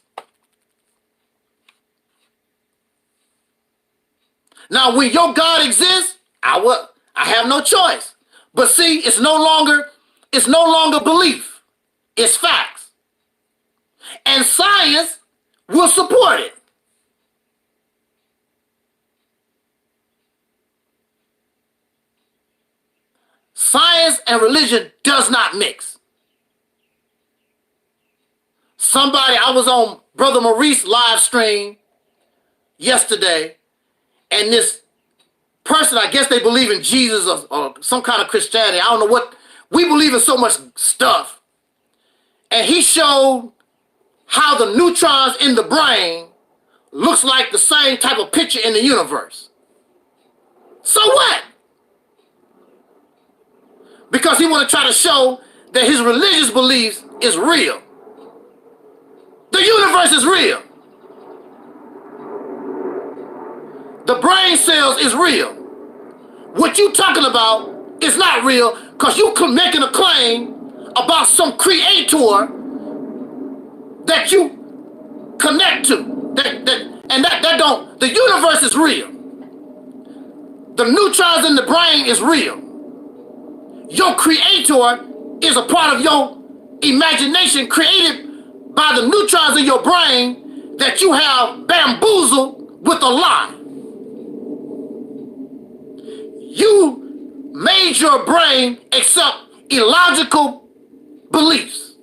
Speaker 1: Now, when your God exists, I have no choice. But see, it's no longer belief. It's facts. And science will support it. Science and religion does not mix. I was on Brother Maurice's live stream yesterday, and this person, I guess they believe in Jesus or some kind of Christianity. I don't know what. We believe in so much stuff. And he showed how the neutrons in the brain looks like the same type of picture in the universe. So what? Because he want to try to show that his religious beliefs is real. The universe is real. The brain cells is real. What you talking about is not real, because you making a claim about some creator that you connect to. The universe is real. The neutrons in the brain is real. Your creator is a part of your imagination created by the neutrons in your brain that you have bamboozled with a lie. You made your brain accept illogical beliefs.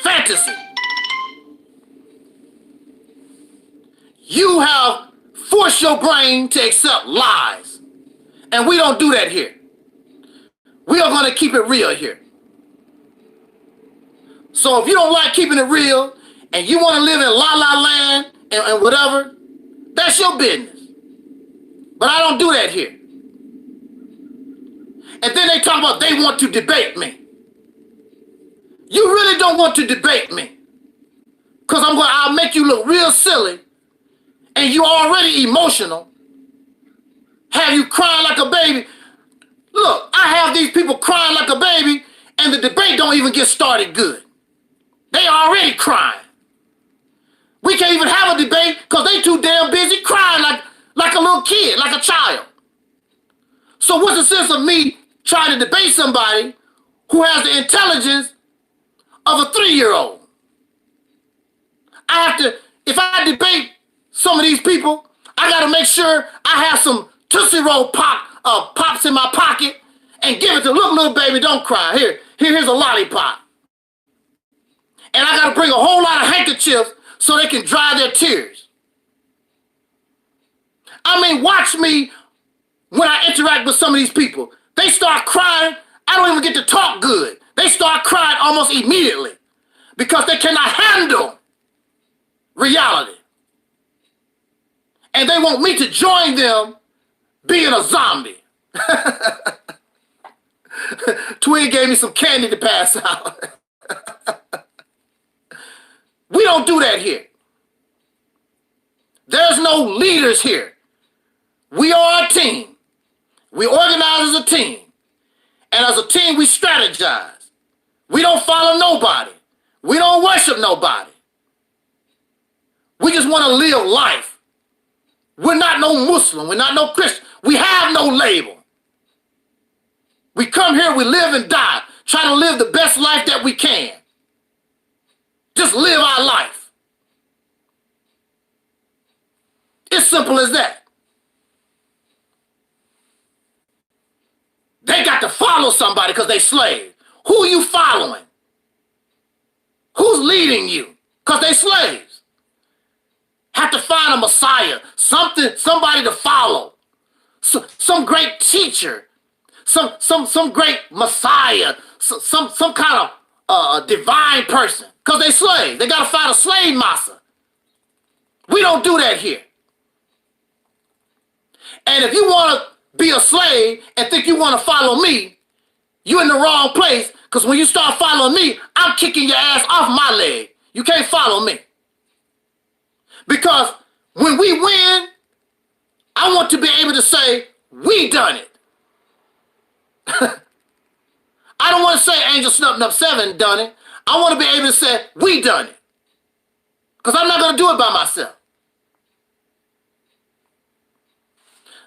Speaker 1: Fantasy. You have forced your brain to accept lies. And we don't do that here. We are going to keep it real here. So if you don't like keeping it real and you want to live in la la land and whatever, that's your business. But I don't do that here. And then they talk about they want to debate me. You really don't want to debate me, because I'll make you look real silly, and you already emotional. Have you crying like a baby? Look, I have these people crying like a baby, and the debate don't even get started good. They already crying. We can't even have a debate because they too damn busy crying like a little kid, like a child. So what's the sense of me trying to debate somebody who has the intelligence of a 3-year-old? If I debate some of these people, I got to make sure I have some Tootsie Roll pops in my pocket and give it to, look, little baby, don't cry. Here's a lollipop. And I got to bring a whole lot of handkerchiefs so they can dry their tears. I mean, watch me when I interact with some of these people. They start crying. I don't even get to talk good. They start crying almost immediately because they cannot handle reality. And they want me to join them being a zombie. Twin gave me some candy to pass out. We don't do that here. There's no leaders here. We are a team. We organize as a team. And as a team, we strategize. We don't follow nobody. We don't worship nobody. We just want to live life. We're not no Muslim. We're not no Christian. We have no label. We come here, we live and die, trying to live the best life that we can. Just live our life. It's simple as that. They got to follow somebody because they slave. Who are you following? Who's leading you? Because they slaves. Have to find a Messiah, somebody to follow. Some great teacher, some great Messiah, some kind of divine person. Because they slaves. They got to find a slave master. We don't do that here. And if you want to be a slave and think you want to follow me, you're in the wrong place, because when you start following me, I'm kicking your ass off my leg. You can't follow me. Because when we win, I want to be able to say, we done it. I don't want to say Angel Snuffing Up 7 done it. I want to be able to say, we done it. Because I'm not going to do it by myself.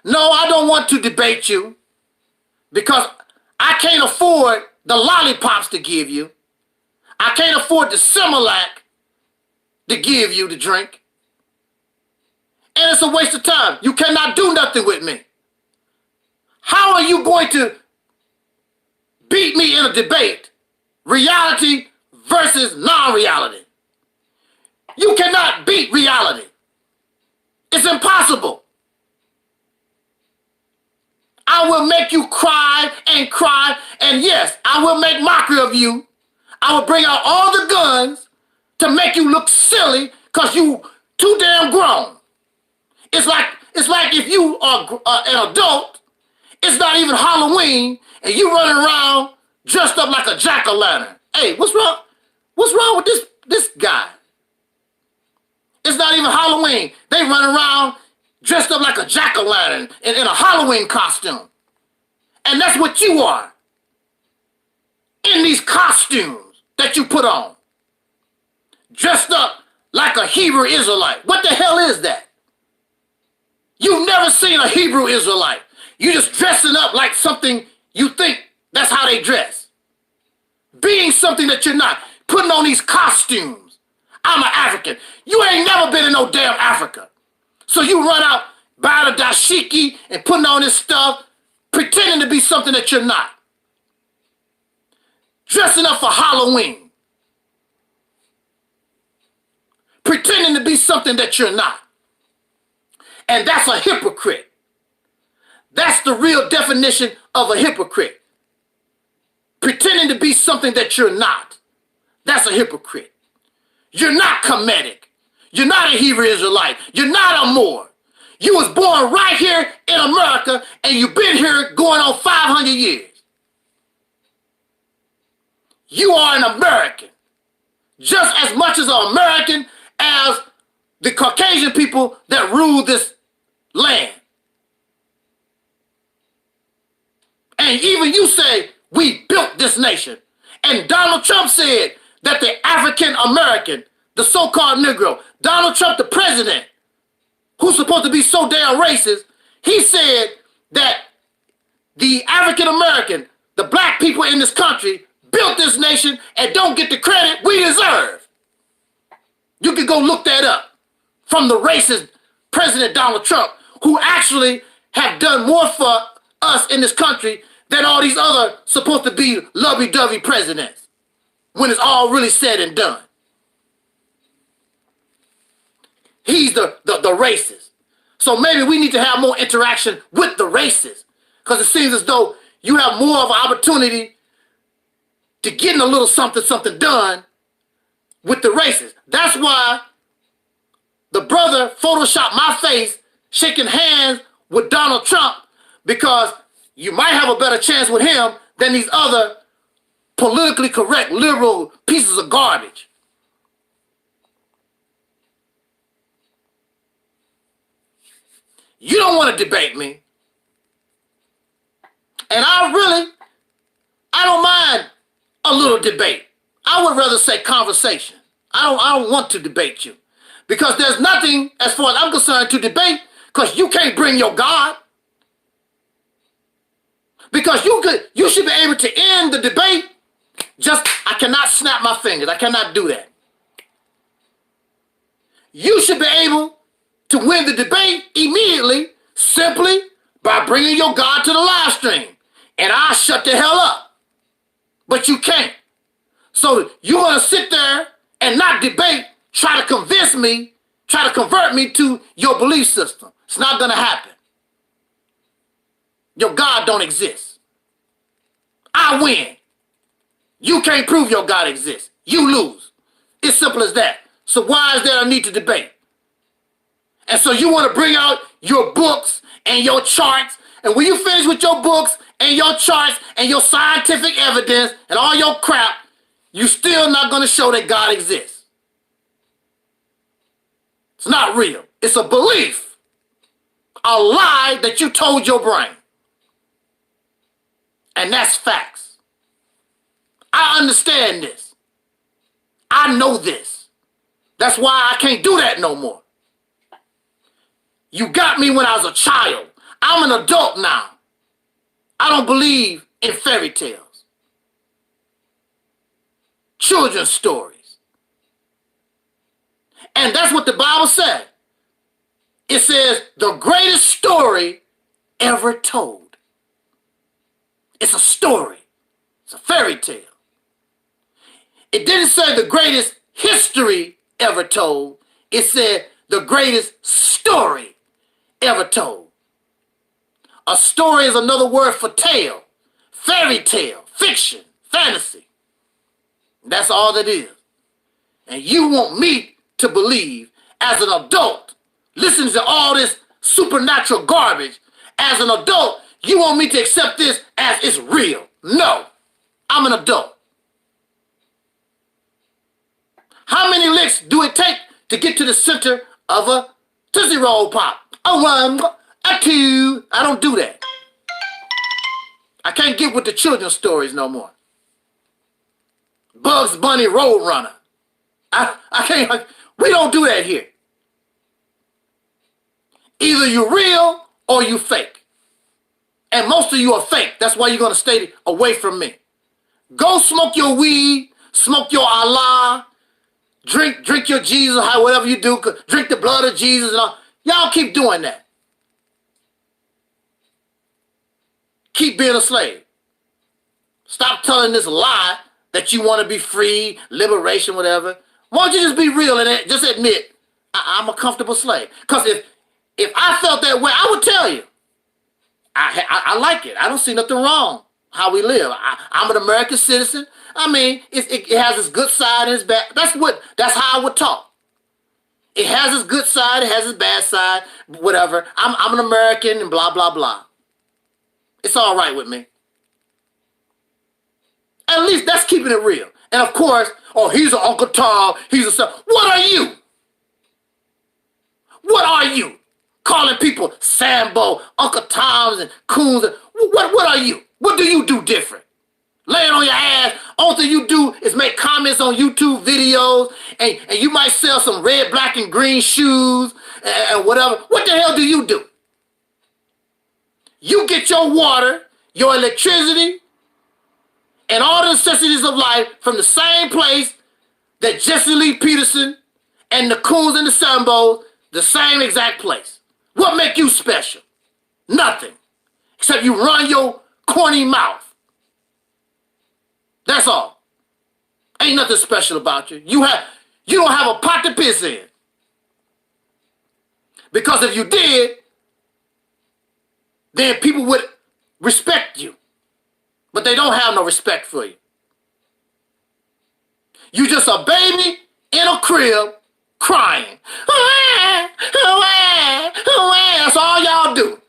Speaker 1: No, I don't want to debate you because I can't afford the lollipops to give you. I can't afford the Similac to give you to drink. And it's a waste of time. You cannot do nothing with me. How are you going to beat me in a debate? Reality versus non-reality. You cannot beat reality. It's impossible. I will make you cry, and yes, I will make mockery of you. I will bring out all the guns to make you look silly because you too damn grown. It's like if you are an adult, it's not even Halloween, and you running around dressed up like a jack-o'-lantern. Hey, what's wrong? What's wrong with this guy? It's not even Halloween. They run around dressed up like a jack-o'-lantern in a Halloween costume. And that's what you are. In these costumes that you put on. Dressed up like a Hebrew Israelite. What the hell is that? You've never seen a Hebrew Israelite. You just dressing up like something you think that's how they dress. Being something that you're not. Putting on these costumes. I'm an African. You ain't never been in no damn Africa. So you run out, buying a dashiki and putting on this stuff, pretending to be something that you're not. Dressing up for Halloween. Pretending to be something that you're not. And that's a hypocrite. That's the real definition of a hypocrite. Pretending to be something that you're not. That's a hypocrite. You're not Kemetic. You're not a Hebrew Israelite. You're not a Moor. You was born right here in America, and you've been here going on 500 years. You are an American. Just as much as an American as the Caucasian people that rule this land. And even you say, we built this nation. And Donald Trump said that the African American, the so-called Negro, Donald Trump, the president, who's supposed to be so damn racist, he said that the African American, the black people in this country, built this nation and don't get the credit we deserve. You can go look that up from the racist President Donald Trump, who actually have done more for us in this country than all these other supposed to be lovey-dovey presidents when it's all really said and done. He's the racist. So maybe we need to have more interaction with the racists, because it seems as though you have more of an opportunity to getting a little something done with the racists. That's why the brother photoshopped my face shaking hands with Donald Trump, because you might have a better chance with him than these other politically correct liberal pieces of garbage. You don't want to debate me. And I don't mind a little debate. I would rather say conversation. I don't want to debate you. Because there's nothing, as far as I'm concerned, to debate, because you can't bring your God. Because you should be able to end the debate. I cannot snap my fingers. I cannot do that. You should be able to win the debate immediately, simply by bringing your God to the live stream. And I'll shut the hell up. But you can't. So you're going to sit there and not debate, try to convince me, try to convert me to your belief system. It's not going to happen. Your God don't exist. I win. You can't prove your God exists. You lose. It's simple as that. So why is there a need to debate? And so you want to bring out your books and your charts. And when you finish with your books and your charts and your scientific evidence and all your crap, you're still not going to show that God exists. It's not real. It's a belief. A lie that you told your brain. And that's facts. I understand this. I know this. That's why I can't do that no more. You got me when I was a child. I'm an adult now. I don't believe in fairy tales. Children's stories. And that's what the Bible said. It says the greatest story ever told. It's a story. It's a fairy tale. It didn't say the greatest history ever told. It said the greatest story ever told. A story is another word for tale, fairy tale, fiction, fantasy. That's all that is. And you want me to believe as an adult, listening to all this supernatural garbage, as an adult, you want me to accept this as it's real. No, I'm an adult. How many licks do it take to get to the center of a Tootsie Roll Pop? A one, a two. I don't do that. I can't get with the children's stories no more. Bugs Bunny Roadrunner. I can't. We don't do that here. Either you're real or you fake. And most of you are fake. That's why you're going to stay away from me. Go smoke your weed, smoke your Allah, drink your Jesus, whatever you do, drink the blood of Jesus and all. Y'all keep doing that. Keep being a slave. Stop telling this lie that you want to be free, liberation, whatever. Why don't you just be real and just admit, I'm a comfortable slave? Because if I felt that way, I would tell you. I like it. I don't see nothing wrong how we live. I'm an American citizen. I mean, it has its good side and its bad. That's how I would talk. It has its good side. It has its bad side. Whatever. I'm an American and blah, blah, blah. It's all right with me. At least that's keeping it real. And of course, oh, he's an Uncle Tom. He's a son. What are you? What are you? Calling people Sambo, Uncle Toms, and Coons. What are you? What do you do different? Laying on your ass. All thing you do is make comments on YouTube videos, and you might sell some red, black, and green shoes and whatever. What the hell do you do? You get your water, your electricity, and all the necessities of life from the same place that Jesse Lee Peterson and the Coons and the Sambos, the same exact place. What make you special? Nothing. Except you run your corny mouth. That's all. Ain't nothing special about you. You don't have a pot to piss in. Because if you did, then people would respect you. But they don't have no respect for you. You just a baby in a crib crying. That's all y'all do.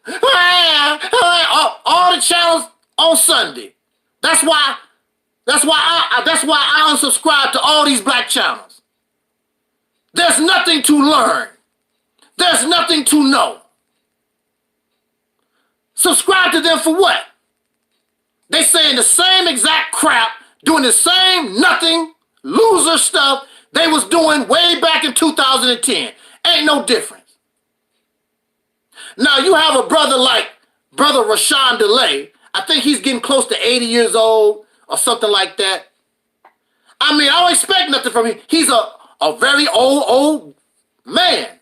Speaker 1: All the channels on Sunday. That's why I unsubscribe to all these black channels. There's nothing to learn. There's nothing to know. Subscribe to them for what? They saying the same exact crap, doing the same nothing, loser stuff they was doing way back in 2010. Ain't no difference. Now you have a brother like Brother Rashawn DeLay. I think he's getting close to 80 years old or something like that. I mean, I don't expect nothing from him. He's a very old man.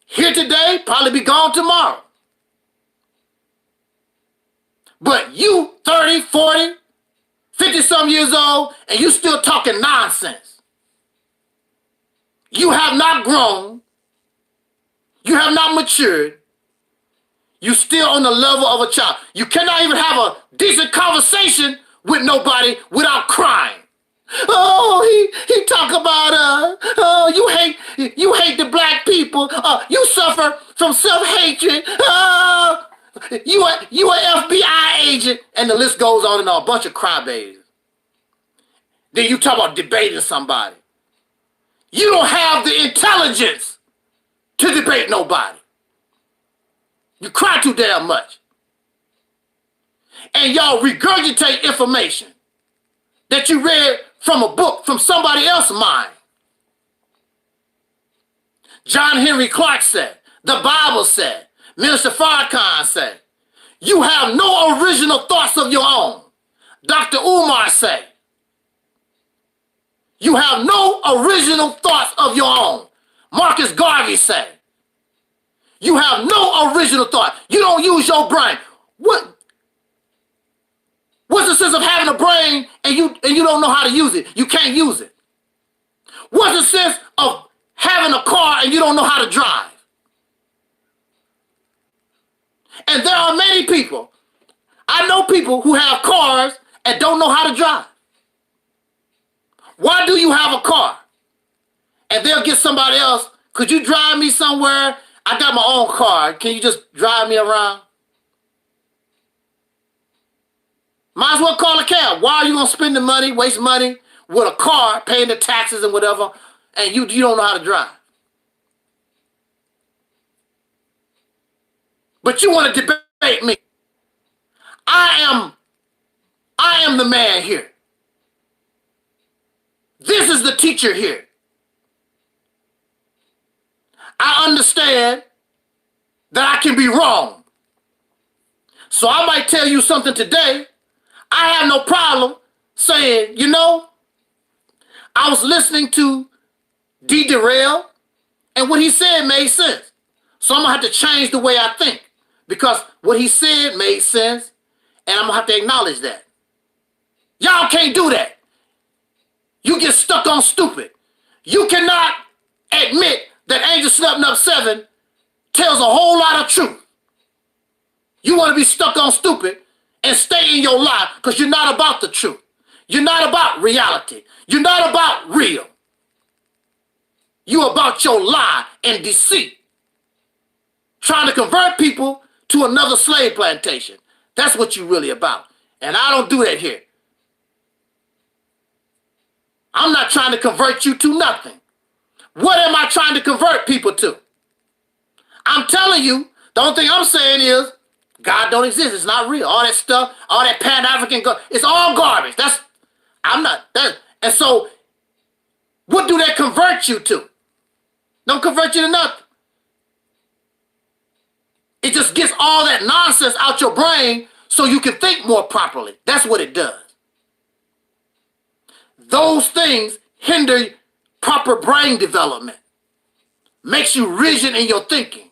Speaker 1: Here today, probably be gone tomorrow. But you 30, 40, 50-some years old, and you still talking nonsense. You have not grown. You have not matured. You still on the level of a child. You cannot even have a decent conversation with nobody without crying. Oh, he talk about oh, you hate the black people. You suffer from self-hatred. You an FBI agent, and the list goes on and on. A bunch of crybabies. Then you talk about debating somebody. You don't have the intelligence to debate nobody. You cry too damn much. And y'all regurgitate information that you read from a book from somebody else's mind. John Henry Clark said, the Bible said, Minister Farrakhan said, you have no original thoughts of your own. Dr. Umar said, you have no original thoughts of your own. Marcus Garvey said, you have no original thought. You don't use your brain. What's the sense of having a brain and you don't know how to use it? You can't use it. What's the sense of having a car and you don't know how to drive? And there are many people, I know people who have cars and don't know how to drive. Why do you have a car? And they'll get somebody else, could you drive me somewhere? I got my own car. Can you just drive me around? Might as well call a cab. Why are you going to spend the money, waste money with a car, paying the taxes and whatever, and you don't know how to drive? But you want to debate me. I am the man here. This is the teacher here. I understand that I can be wrong. So I might tell you something today. I have no problem saying, you know, I was listening to Derail, and what he said made sense. So I'm going to have to change the way I think, because what he said made sense, and I'm going to have to acknowledge that. Y'all can't do that. You get stuck on stupid. You cannot admit that Angel Slept Up 7 tells a whole lot of truth. You want to be stuck on stupid and stay in your lie because you're not about the truth. You're not about reality. You're not about real. You're about your lie and deceit. Trying to convert people to another slave plantation. That's what you're really about. And I don't do that here. I'm not trying to convert you to nothing. What am I trying to convert people to? I'm telling you, the only thing I'm saying is God don't exist. It's not real. All that stuff, all that Pan-African, it's all garbage. And so, what do that convert you to? Don't convert you to nothing. It just gets all that nonsense out your brain so you can think more properly. That's what it does. Those things hinder proper brain development. Makes you rigid in your thinking.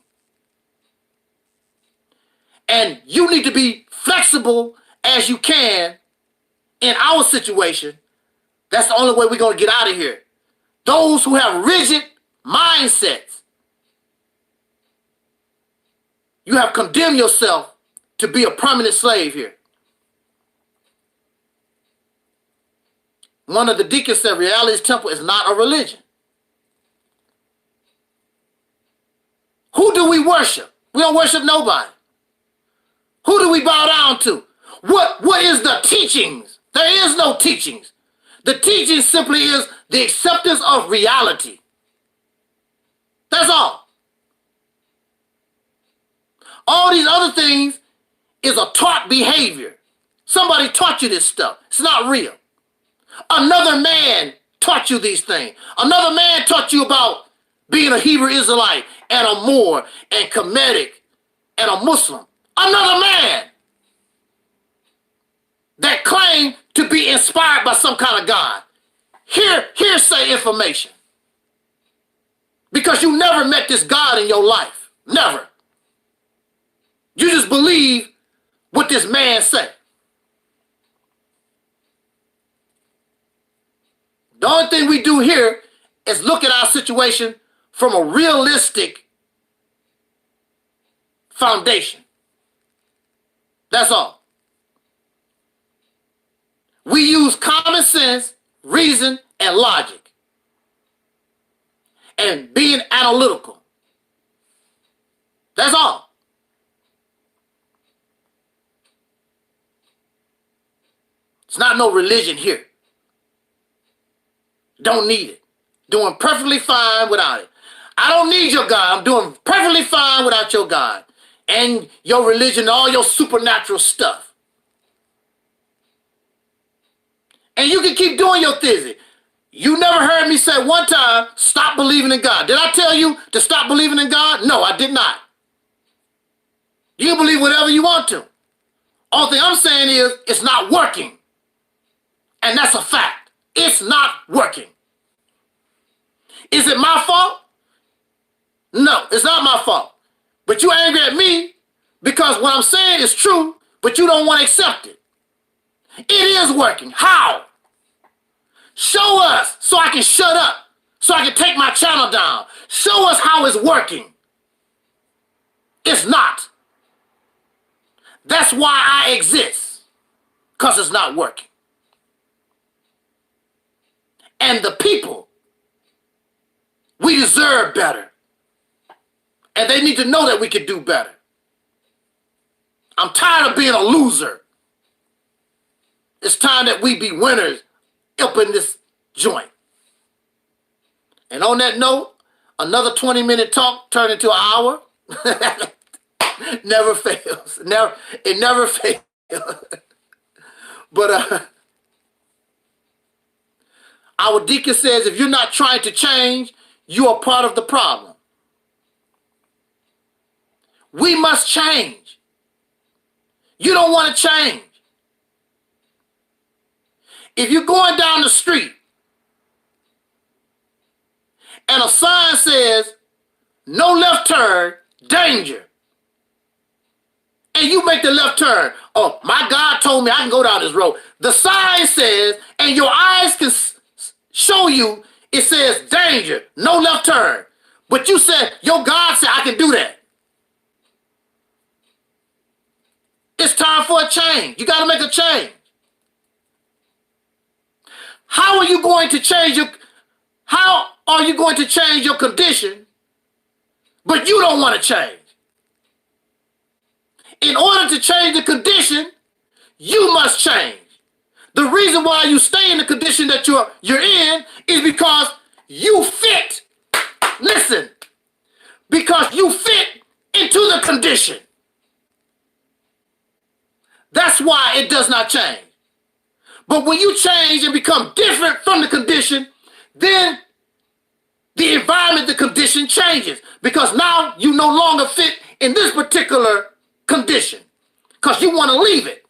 Speaker 1: And you need to be flexible as you can in our situation. That's the only way we're going to get out of here. Those who have rigid mindsets, you have condemned yourself to be a permanent slave here. One of the deacons said Reality's temple is not a religion. Who do we worship? We don't worship nobody. Who do we bow down to? What is the teachings? There is no teachings. The teaching simply is the acceptance of reality. That's all. All these other things is a taught behavior. Somebody taught you this stuff. It's not real. Another man taught you these things. Another man taught you about being a Hebrew Israelite and a Moor and Kemetic and a Muslim. Another man that claimed to be inspired by some kind of God. Hearsay information. Because you never met this God in your life. Never. You just believe what this man said. The only thing we do here is look at our situation from a realistic foundation. That's all. We use common sense, reason, and logic. And being analytical. That's all. It's not no religion here. Don't need it. Doing perfectly fine without it. I don't need your God. I'm doing perfectly fine without your God and your religion and all your supernatural stuff. And you can keep doing your theory. You never heard me say one time, stop believing in God. Did I tell you to stop believing in God? No, I did not. You can believe whatever you want to. All thing I'm saying is, it's not working. And that's a fact. It's not working. Is it my fault? No, it's not my fault. But you're angry at me because what I'm saying is true, but you don't want to accept it. It is working. How? Show us so I can shut up, so I can take my channel down. Show us how it's working. It's not. That's why I exist, because it's not working. And the people, we deserve better. And they need to know that we can do better. I'm tired of being a loser. It's time that we be winners up in this joint. And on that note, another 20-minute talk turned into an hour. Never fails. It never fails. But our deacon says, if you're not trying to change, you are part of the problem. We must change. You don't want to change. If you're going down the street and a sign says, no left turn, danger, and you make the left turn, oh, my God told me I can go down this road. The sign says, and your eyes can show you, it says danger, no left turn. But you said, your God said I can do that. It's time for a change. You got to make a change. How are you going to change your condition, but you don't want to change? In order to change the condition, you must change. The reason why you stay in the condition that you're in is because you fit. Listen, because you fit into the condition. That's why it does not change. But when you change and become different from the condition, then the environment, the condition changes. Because now you no longer fit in this particular condition. Because you want to leave it.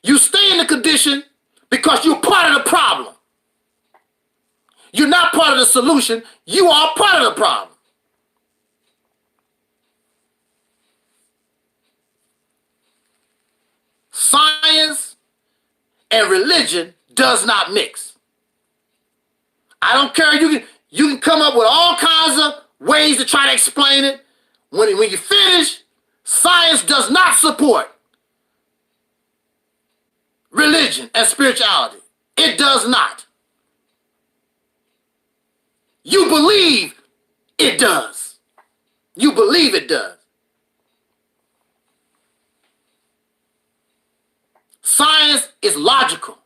Speaker 1: You stay in the condition because you're part of the problem. You're not part of the solution. You are part of the problem. Science and religion does not mix. I don't care. You can come up with all kinds of ways to try to explain it. When you finish, science does not support religion and spirituality. It does not. You believe it does. You believe it does. Science is logical.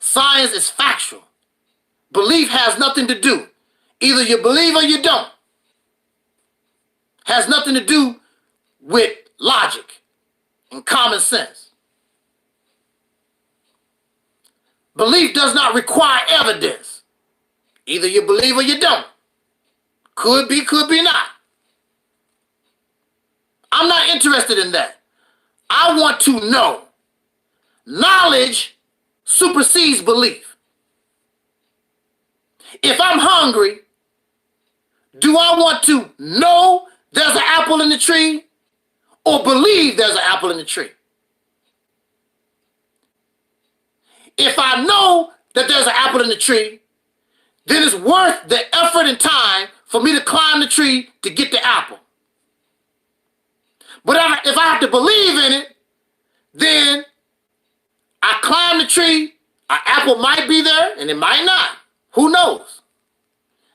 Speaker 1: Science is factual. Belief has nothing to do. Either you believe or you don't. Has nothing to do with logic and common sense. Belief does not require evidence. Either you believe or you don't. Could be not. I'm not interested in that. I want to know. Knowledge supersedes belief. If I'm hungry, do I want to know there's an apple in the tree or believe there's an apple in the tree? If I know that there's an apple in the tree, then it's worth the effort and time for me to climb the tree to get the apple. But if I have to believe in it, then I climb the tree, an apple might be there and it might not. Who knows?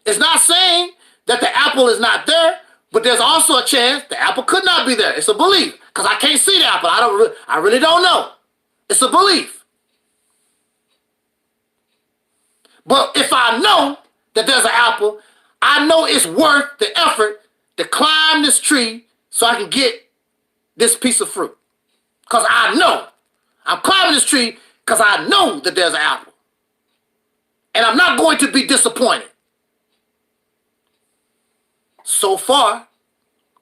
Speaker 1: It's not saying that the apple is not there, but there's also a chance the apple could not be there. It's a belief, because I can't see the apple. I really don't know. It's a belief. But if I know that there's an apple, I know it's worth the effort to climb this tree so I can get this piece of fruit. Because I know. I'm climbing this tree because I know that there's an apple. And I'm not going to be disappointed. So far,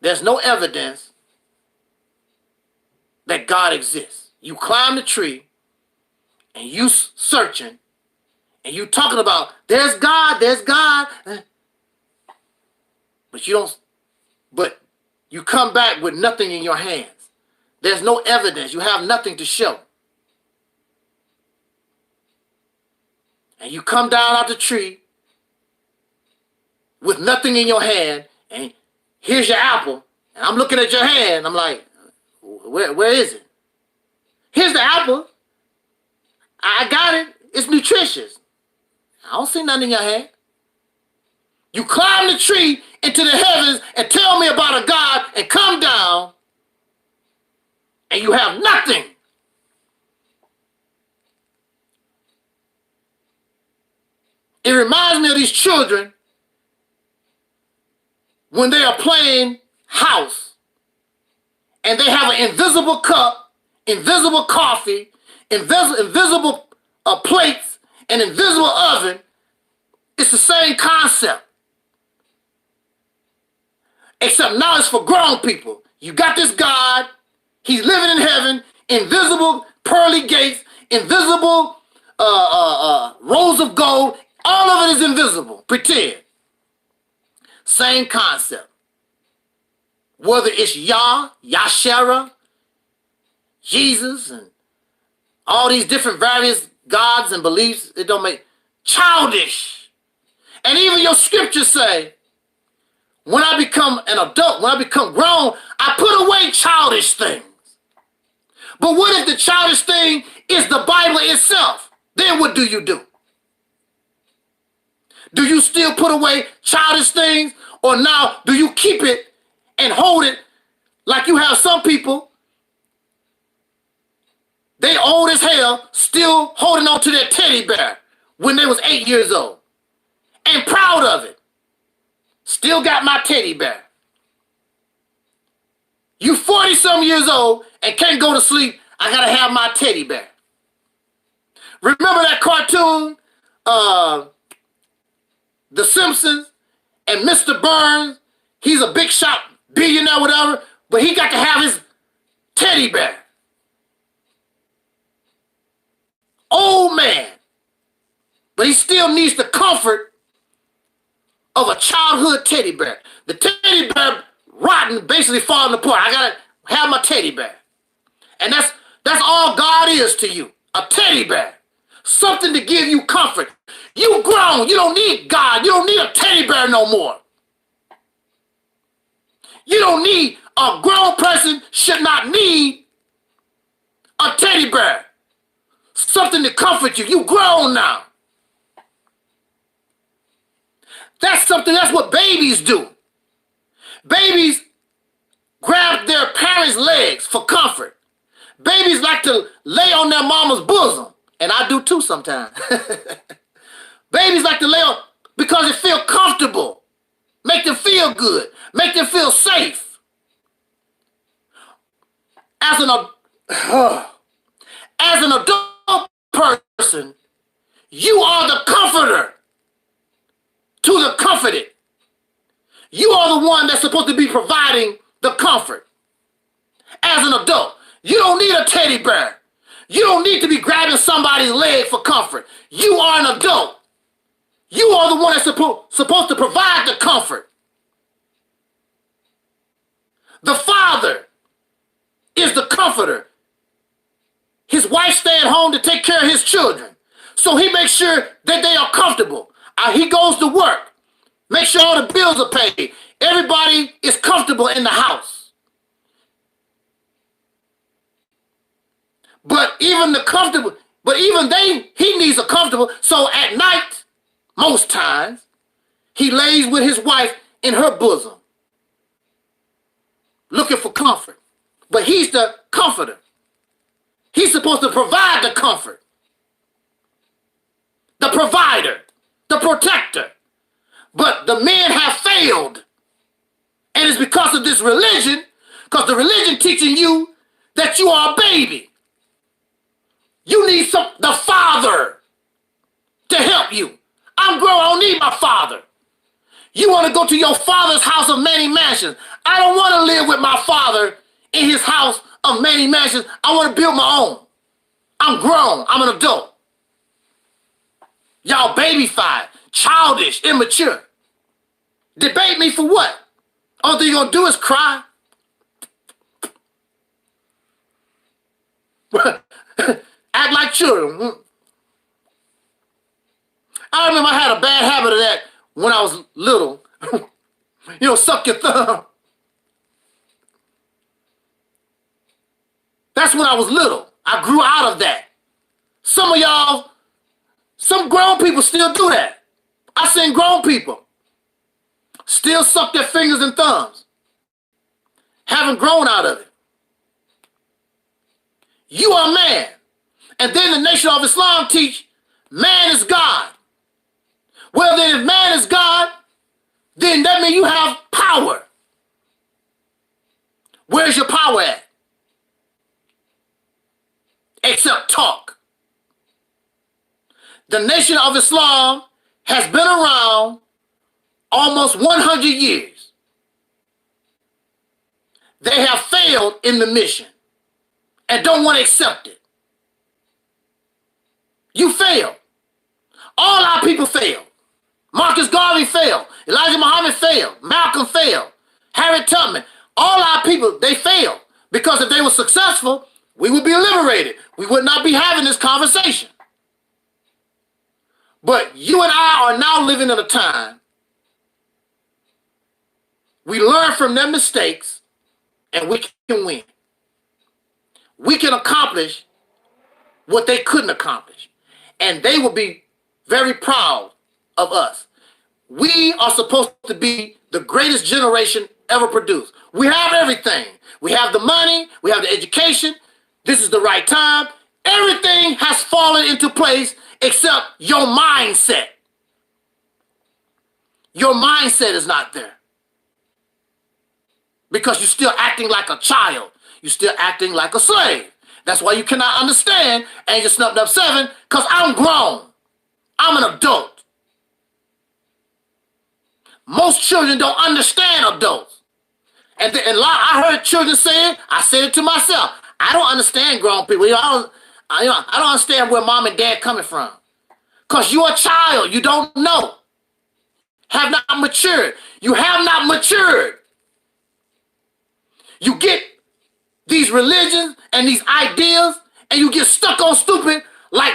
Speaker 1: there's no evidence that God exists. You climb the tree and you searching and you talking about there's God. But you come back with nothing in your hands. There's no evidence. You have nothing to show. And you come down out the tree with nothing in your hand, and here's your apple. And I'm looking at your hand. I'm like, where is it? Here's the apple. I got it. It's nutritious. I don't see nothing in your hand. You climb the tree into the heavens and tell me about a God and come down and you have nothing. It reminds me of these children when they are playing house and they have an invisible cup, invisible coffee, invisible plates, an invisible oven. It's the same concept. Except now it's for grown people. You got this God. He's living in heaven. Invisible pearly gates. Invisible rows of gold. All of it is invisible. Pretend. Same concept. Whether it's Yahshua, Jesus, and all these different various gods and beliefs, it don't make childish. And even your scriptures say, when I become an adult, when I become grown, I put away childish things. But what if the childish thing is the Bible itself? Then what do you do? Do you still put away childish things? Or now do you keep it and hold it like you have some people? They old as hell still holding on to their teddy bear when they was 8 years old. And proud of it. Still got my teddy bear. You 40-some years old and can't go to sleep. I gotta have my teddy bear. Remember that cartoon, The Simpsons, and Mr. Burns? He's a big shot billionaire, whatever, but he got to have his teddy bear. Old man, but he still needs the comfort of a childhood teddy bear. The teddy bear rotten, basically falling apart. I gotta have my teddy bear. And that's all God is to you. A teddy bear. Something to give you comfort. You grown. You don't need God. You don't need a teddy bear no more. You don't need, a grown person should not need a teddy bear. Something to comfort you. You grown now. That's what babies do. Babies grab their parents' legs for comfort. Babies like to lay on their mama's bosom. And I do too sometimes. Babies like to lay on because it feels comfortable. Make them feel good. Make them feel safe. As an adult person, you are the comforter to the comforted. You are the one that's supposed to be providing the comfort. As an adult, you don't need a teddy bear. You don't need to be grabbing somebody's leg for comfort. You are an adult. You are the one that's supposed to provide the comfort. The father is the comforter. His wife stay at home to take care of his children. So he makes sure that they are comfortable. He goes to work. Make sure all the bills are paid. Everybody is comfortable in the house. But even he needs a comfortable. So at night, most times, he lays with his wife in her bosom, looking for comfort. But he's the comforter. He's supposed to provide the comfort. The provider. the protector. But the men have failed. And it's because of this religion, because the religion teaching you that you are a baby. You need the father to help you. I'm grown, I don't need my father. You want to go to your father's house of many mansions. I don't want to live with my father in his house of many mansions. I want to build my own. I'm grown, I'm an adult. Y'all babyfied, childish, immature. Debate me for what? All thing you're going to do is cry. Act like children. I remember I had a bad habit of that when I was little. You know, suck your thumb. That's when I was little. I grew out of that. Some of y'all, some grown people still do that. I seen grown people still suck their fingers and thumbs. Haven't grown out of it. You are a man. And then the Nation of Islam teach man is God. Well, then if man is God, then that means you have power. Where's your power at? Except talk. The Nation of Islam has been around almost 100 years. They have failed in the mission and don't want to accept it. You failed. All our people failed. Marcus Garvey failed. Elijah Muhammad failed. Malcolm failed. Harriet Tubman. All our people, they failed. Because if they were successful, we would be liberated. We would not be having this conversation. But you and I are now living at a time we learn from their mistakes and we can win. We can accomplish what they couldn't accomplish. And they will be very proud of us. We are supposed to be the greatest generation ever produced. We have everything. We have the money. We have the education. This is the right time. Everything has fallen into place except your mindset. Your mindset is not there. Because you're still acting like a child. You're still acting like a slave. That's why you cannot understand Angel Snubbed Up 7, because I'm grown. I'm an adult. Most children don't understand adults. And I heard children say it. I said it to myself. I don't understand grown people. I don't understand where mom and dad coming from. Because you're a child. You don't know. Have not matured. You have not matured. You get these religions and these ideas and you get stuck on stupid like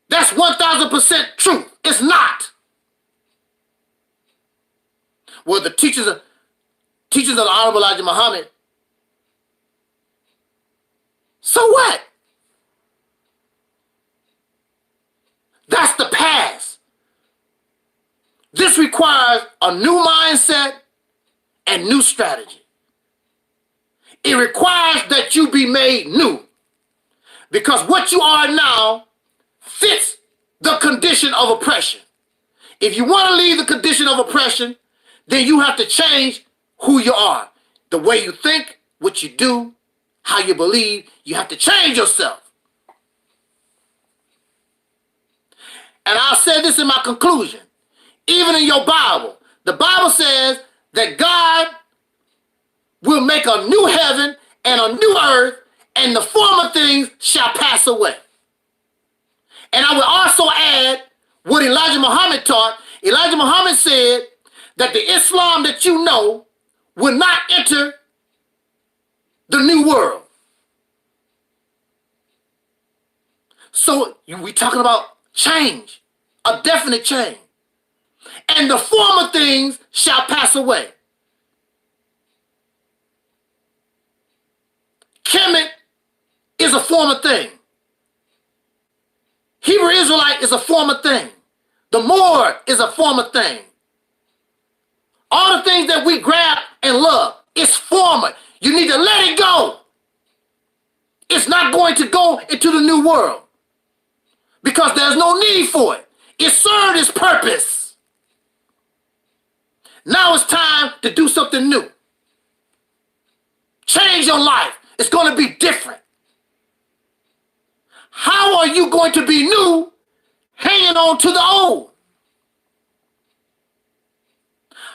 Speaker 1: that's 1,000% truth. It's not. Well, the teachers of the Honorable Elijah Muhammad, so what? That's the past. This requires a new mindset and new strategy. It requires that you be made new. Because what you are now fits the condition of oppression. If you want to leave the condition of oppression, then you have to change who you are. The way you think, what you do, how you believe, you have to change yourself. And I'll say this in my conclusion. Even in your Bible, the Bible says that God will make a new heaven and a new earth, and the former things shall pass away. And I will also add what Elijah Muhammad taught. Elijah Muhammad said that the Islam that you know will not enter the new world. So we're talking about change, a definite change. And the former things shall pass away. Kemet is a former thing. Hebrew Israelite is a former thing. The Moor is a former thing. All the things that we grab and love is former. You need to let it go. It's not going to go into the new world because there's no need for it. It served its purpose. Now it's time to do something new. Change your life. It's going to be different. How are you going to be new hanging on to the old?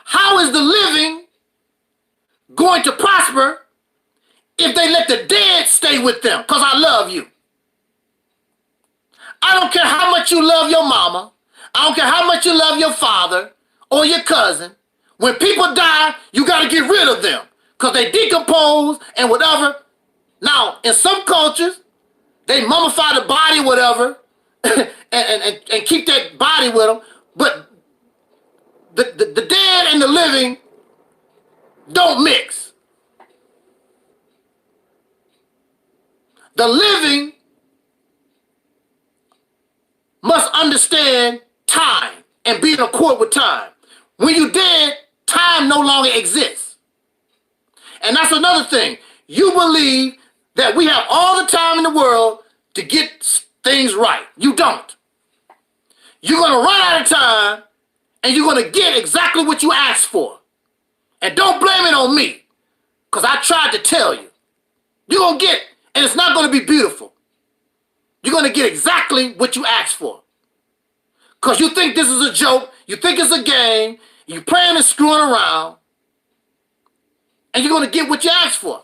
Speaker 1: How is the living going to prosper if they let the dead stay with them? Because I love you. I don't care how much you love your mama. I don't care how much you love your father or your cousin. When people die, you got to get rid of them because they decompose and whatever. Now, in some cultures, they mummify the body, whatever, and keep that body with them. But the dead and the living don't mix. The living must understand time and be in accord with time. When you're dead, time no longer exists. And that's another thing. You believe that we have all the time in the world to get things right. You don't. You're going to run out of time and you're going to get exactly what you asked for. And don't blame it on me, because I tried to tell you. You're going to get, and it's not going to be beautiful. You're going to get exactly what you asked for. Because you think this is a joke, you think it's a game, you're playing and screwing around, and you're going to get what you asked for.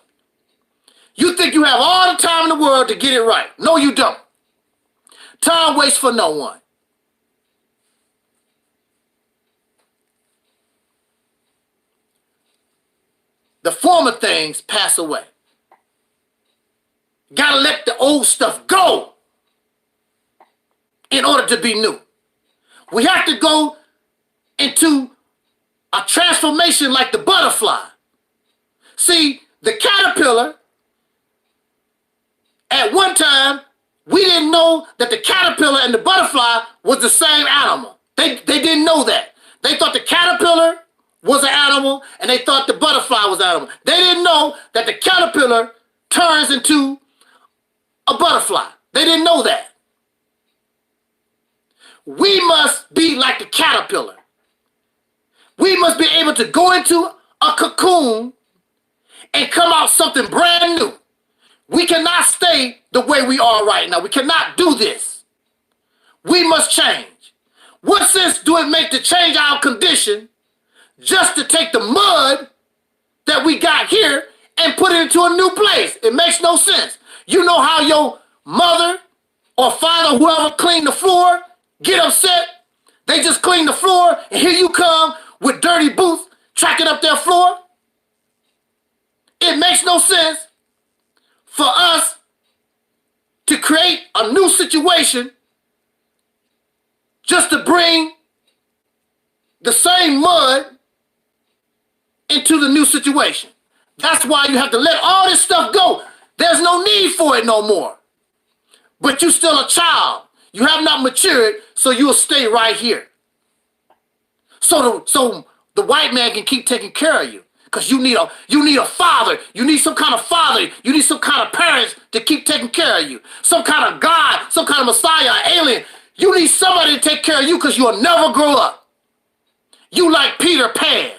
Speaker 1: You think you have all the time in the world to get it right. No, you don't. Time waits for no one. The former things pass away. Gotta let the old stuff go in order to be new. We have to go into a transformation like the butterfly. See, the caterpillar, at one time, we didn't know that the caterpillar and the butterfly was the same animal. They didn't know that. They thought the caterpillar was an animal and they thought the butterfly was an animal. They didn't know that the caterpillar turns into a butterfly. They didn't know that. We must be like the caterpillar. We must be able to go into a cocoon and come out something brand new. We cannot stay the way we are right now. We cannot do this. We must change. What sense do it make to change our condition just to take the mud that we got here and put it into a new place? It makes no sense. You know how your mother or father, whoever cleaned the floor, get upset? They just clean the floor and here you come with dirty boots tracking up their floor? It makes no sense for us to create a new situation just to bring the same mud into the new situation. That's why you have to let all this stuff go. There's no need for it no more. But you're still a child. You have not matured, so you'll stay right here. So the white man can keep taking care of you. Because you need a father. You need some kind of father. You need some kind of parents to keep taking care of you. Some kind of God, some kind of Messiah, alien. You need somebody to take care of you because you'll never grow up. You like Peter Pan,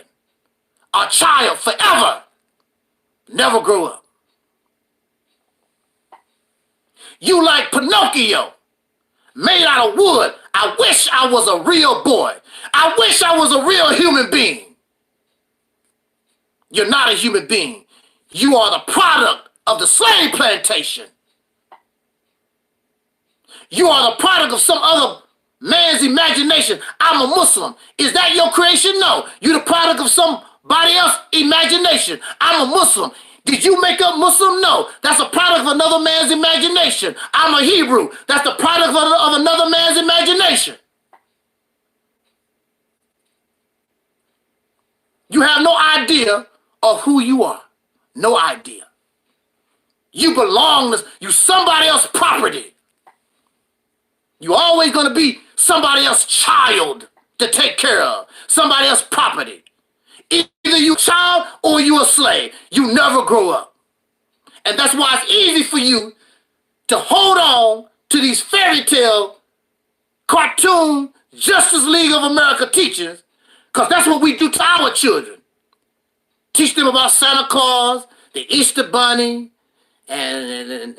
Speaker 1: a child forever. Never grow up. You like Pinocchio, made out of wood. I wish I was a real boy. I wish I was a real human being. You're not a human being. You are the product of the slave plantation. You are the product of some other man's imagination. I'm a Muslim. Is that your creation? No. You're the product of somebody else's imagination. I'm a Muslim. Did you make up Muslim? No. That's a product of another man's imagination. I'm a Hebrew. That's the product of another man's imagination. You have no idea of who you are. No idea. You belong to somebody else's property. You're always going to be somebody else's child to take care of. Somebody else's property. Either you a child or you a slave. You never grow up. And that's why it's easy for you to hold on to these fairy tale, cartoon, Justice League of America teachings, because that's what we do to our children. Teach them about Santa Claus, the Easter Bunny, and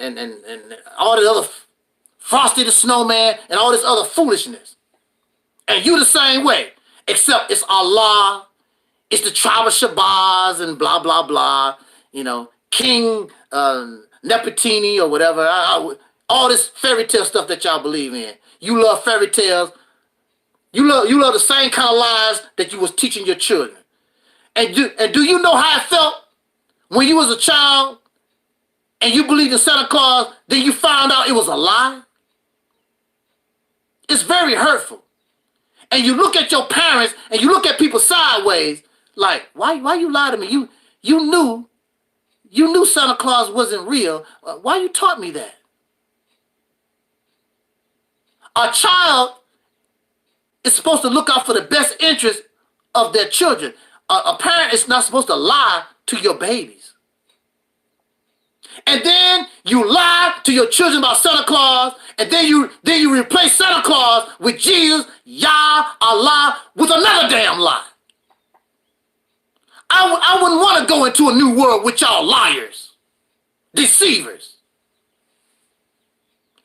Speaker 1: all the other Frosty the Snowman, and all this other foolishness. And you the same way, except it's Allah, it's the tribe of Shabazz, and blah, blah, blah, you know, King Nepentini or whatever, all this fairy tale stuff that y'all believe in. You love fairy tales. You love the same kind of lies that you was teaching your children. And do you know how it felt when you was a child and you believed in Santa Claus, then you found out it was a lie? It's very hurtful. And you look at your parents and you look at people sideways like, why you lie to me? You knew Santa Claus wasn't real. Why you taught me that? A child is supposed to look out for the best interest of their children. A parent is not supposed to lie to your babies. And then you lie to your children about Santa Claus, and then you replace Santa Claus with Jesus, Yah, Allah, with another damn lie. I wouldn't want to go into a new world with y'all liars, deceivers.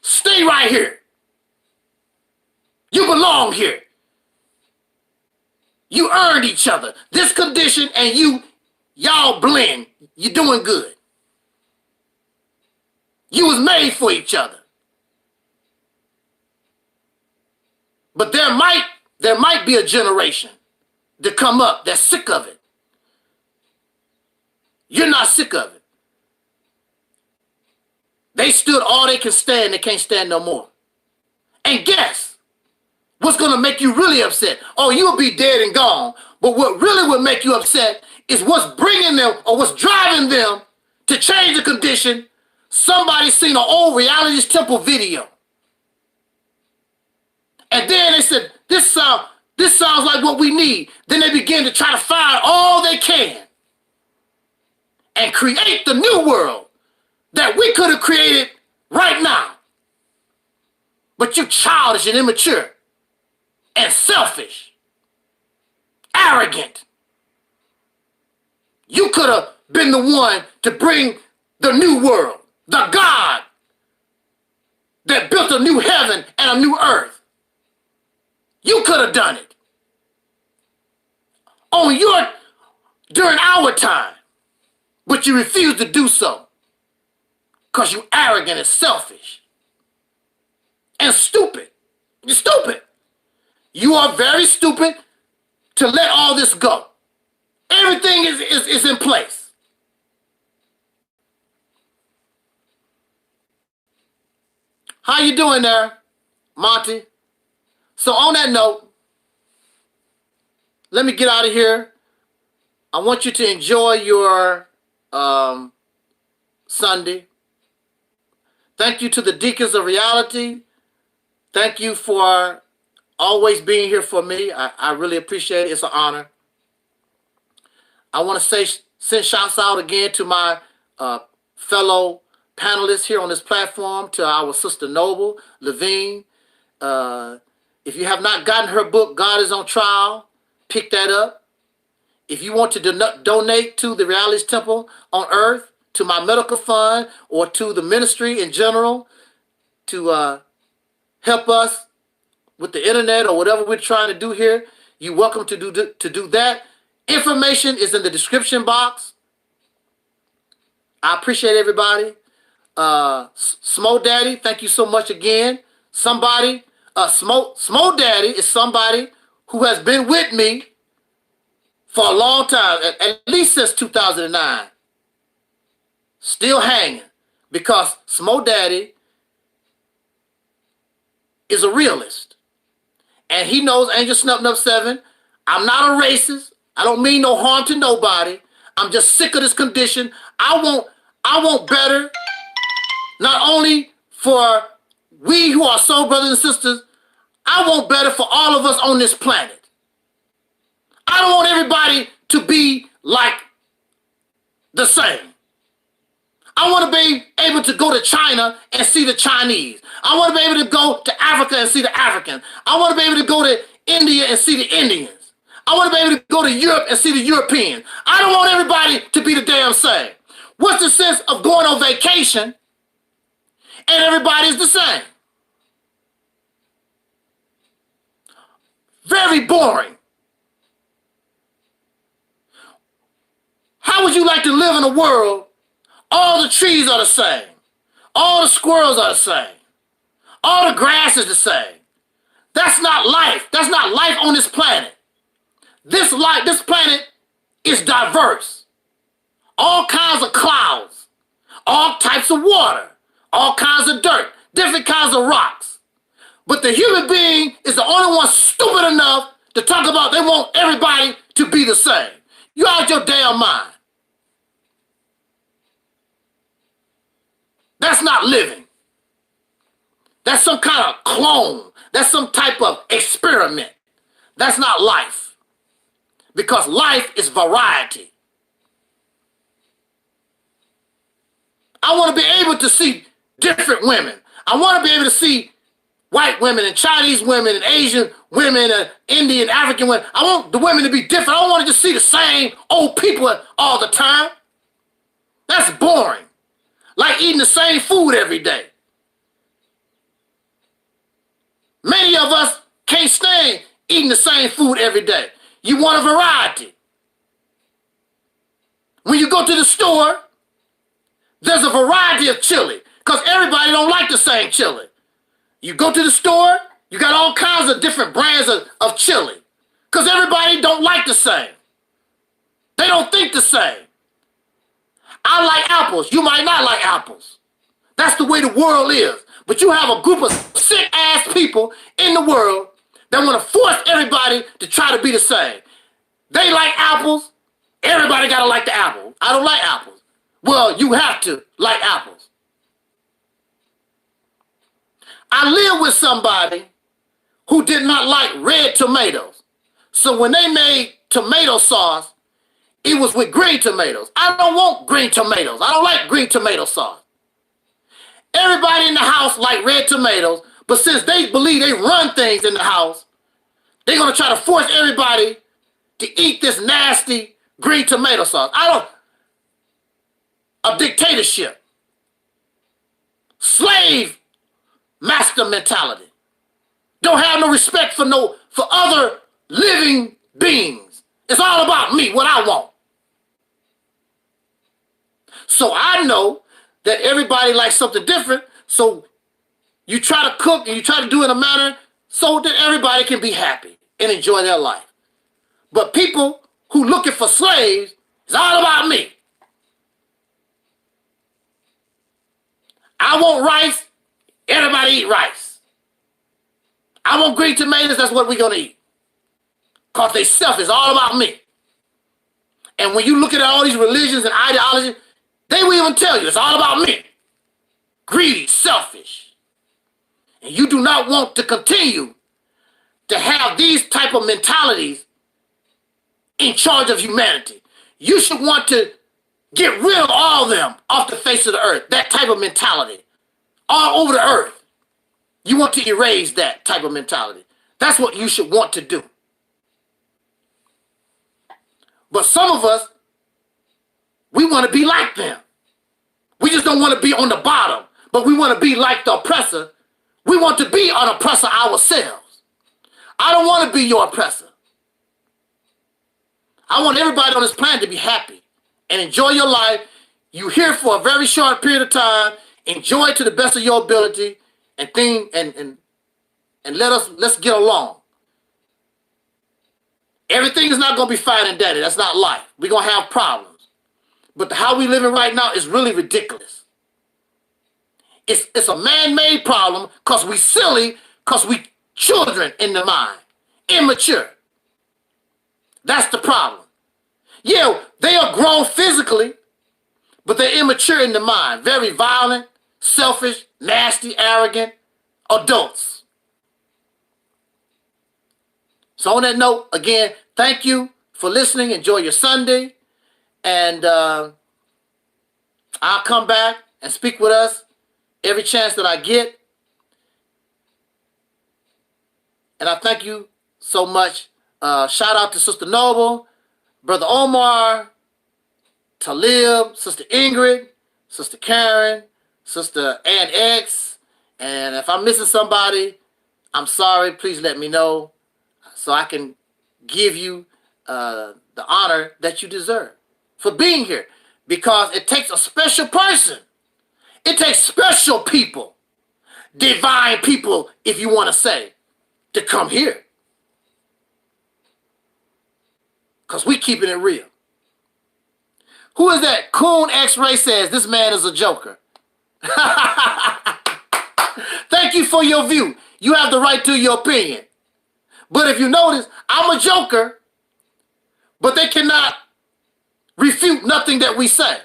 Speaker 1: Stay right here. You belong here. You earned each other. This condition and y'all blend. You're doing good. You was made for each other. But there might be a generation to come up that's sick of it. You're not sick of it. They stood all they can stand, they can't stand no more. And guess what's going to make you really upset? Oh, you'll be dead and gone. But what really would make you upset is what's bringing them or what's driving them to change the condition. Somebody seen an old Reality's Temple video. And then they said, this sounds like what we need. Then they begin to try to find all they can and create the new world that we could have created right now. But you childish and immature and selfish, arrogant. You could have been the one to bring the new world, the God that built a new heaven and a new earth. You could have done it during our time, but you refused to do so because you're arrogant and selfish and stupid. You're stupid. You are very stupid to let all this go. Everything is in place. How you doing there, Monty? So on that note, let me get out of here. I want you to enjoy your Sunday. Thank you to the Deacons of Reality. Thank you for always being here for me. I really appreciate it. It's an honor. I want to send shouts out again to my fellow panelists here on this platform, to our sister Noble, Levine. If you have not gotten her book, God is on Trial, pick that up. If you want to donate to the Realist Temple on Earth, to my medical fund, or to the ministry in general, to help us with the internet or whatever we're trying to do here, you're welcome to do that. Information is in the description box. I appreciate everybody. Smo Daddy, thank you so much again. Somebody, Smo Daddy is somebody who has been with me for a long time, at least since 2009. Still hanging, because Smo Daddy is a realist. And he knows Angel Snub 7. I'm not a racist. I don't mean no harm to nobody. I'm just sick of this condition. I want better, not only for we who are soul brothers and sisters, I want better for all of us on this planet. I don't want everybody to be like the same. I want to be able to go to China and see the Chinese. I want to be able to go to Africa and see the Africans. I want to be able to go to India and see the Indians. I want to be able to go to Europe and see the Europeans. I don't want everybody to be the damn same. What's the sense of going on vacation and everybody's the same? Very boring. How would you like to live in a world all the trees are the same, all the squirrels are the same, all the grass is the same? That's not life. That's not life on this planet. This planet is diverse. All kinds of clouds, all types of water, all kinds of dirt, different kinds of rocks. But the human being is the only one stupid enough to talk about they want everybody to be the same. You out your damn mind. That's not living. That's some kind of clone. That's some type of experiment. That's not life. Because life is variety. I want to be able to see different women. I want to be able to see white women and Chinese women and Asian women and Indian, African women. I want the women to be different. I don't want to just see the same old people all the time. That's boring. Like eating the same food every day. Many of us can't stand eating the same food every day. You want a variety. When you go to the store, there's a variety of chili because everybody don't like the same chili. You go to the store, you got all kinds of different brands of chili because everybody don't like the same. They don't think the same. I like apples. You might not like apples. That's the way the world is. But you have a group of sick-ass people in the world that want to force everybody to try to be the same. They like apples. Everybody got to like the apple. I don't like apples. Well, you have to like apples. I live with somebody who did not like red tomatoes. So when they made tomato sauce, it was with green tomatoes. I don't want green tomatoes. I don't like green tomato sauce. Everybody in the house like red tomatoes, but since they believe they run things in the house, they're going to try to force everybody to eat this nasty green tomato sauce. A dictatorship. Slave master mentality. Don't have no respect for other living beings. It's all about me, what I want. So I know that everybody likes something different, so you try to cook and you try to do it in a manner so that everybody can be happy and enjoy their life. But people who looking for slaves, it's all about me. I want rice, everybody eat rice. I want green tomatoes, that's what we're going to eat. Because they selfish, all about me. And when you look at all these religions and ideologies, they will even tell you it's all about me. Greedy, selfish. And you do not want to continue to have these type of mentalities in charge of humanity. You should want to get rid of all of them off the face of the earth. That type of mentality. All over the earth. You want to erase that type of mentality. That's what you should want to do. But some of us, we want to be like them. We just don't want to be on the bottom, but we want to be like the oppressor. We want to be an oppressor ourselves. I don't want to be your oppressor. I want everybody on this planet to be happy and enjoy your life. You're here for a very short period of time. Enjoy it to the best of your ability and let's get along. Everything is not going to be fine and dandy. That's not life. We're going to have problems. But how we living right now is really ridiculous. It's a man-made problem because we silly, because we children in the mind. Immature. That's the problem. Yeah, they are grown physically, but they're immature in the mind. Very violent, selfish, nasty, arrogant adults. So on that note, again, thank you for listening. Enjoy your Sunday. And I'll come back and speak with us every chance that I get. And I thank you so much. Shout out to Sister Noble, Brother Omar, Talib, Sister Ingrid, Sister Karen, Sister Ann X. And if I'm missing somebody, I'm sorry. Please let me know so I can give you the honor that you deserve for being here. Because it takes a special person. It takes special people, divine people, if you want to say, to come here. Because we keeping it real. Who is that? Coon X-Ray says, this man is a joker. Thank you for your view. You have the right to your opinion. But if you notice, I'm a joker, but they cannot refute nothing that we say.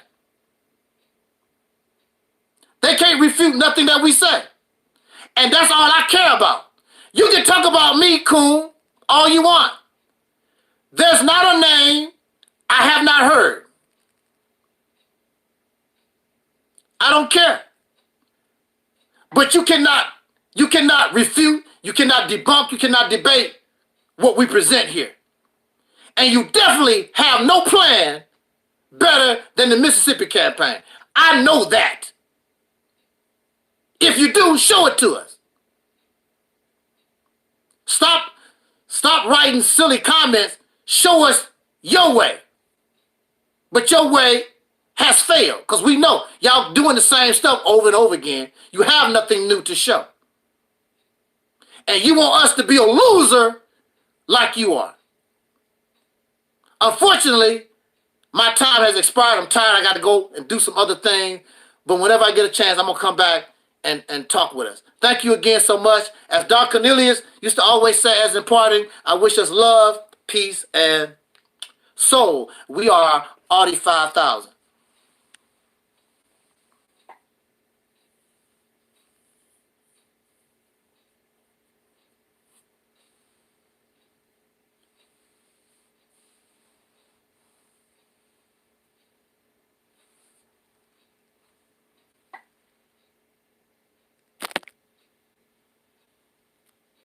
Speaker 1: They can't refute nothing that we say. And that's all I care about. You can talk about me, Coon, all you want. There's not a name I have not heard. I don't care. But you cannot refute, you cannot debunk, you cannot debate what we present here. And you definitely have no plan better than the Mississippi campaign. I know that. If you do, show it to us. Stop writing silly comments. Show us your way. But your way has failed because we know y'all doing the same stuff over and over again. You have nothing new to show. And you want us to be a loser like you are. Unfortunately, my time has expired. I'm tired. I got to go and do some other things. But whenever I get a chance, I'm going to come back and talk with us. Thank you again so much. As Don Cornelius used to always say, as in parting, I wish us love, peace, and soul. We are Audi 5000.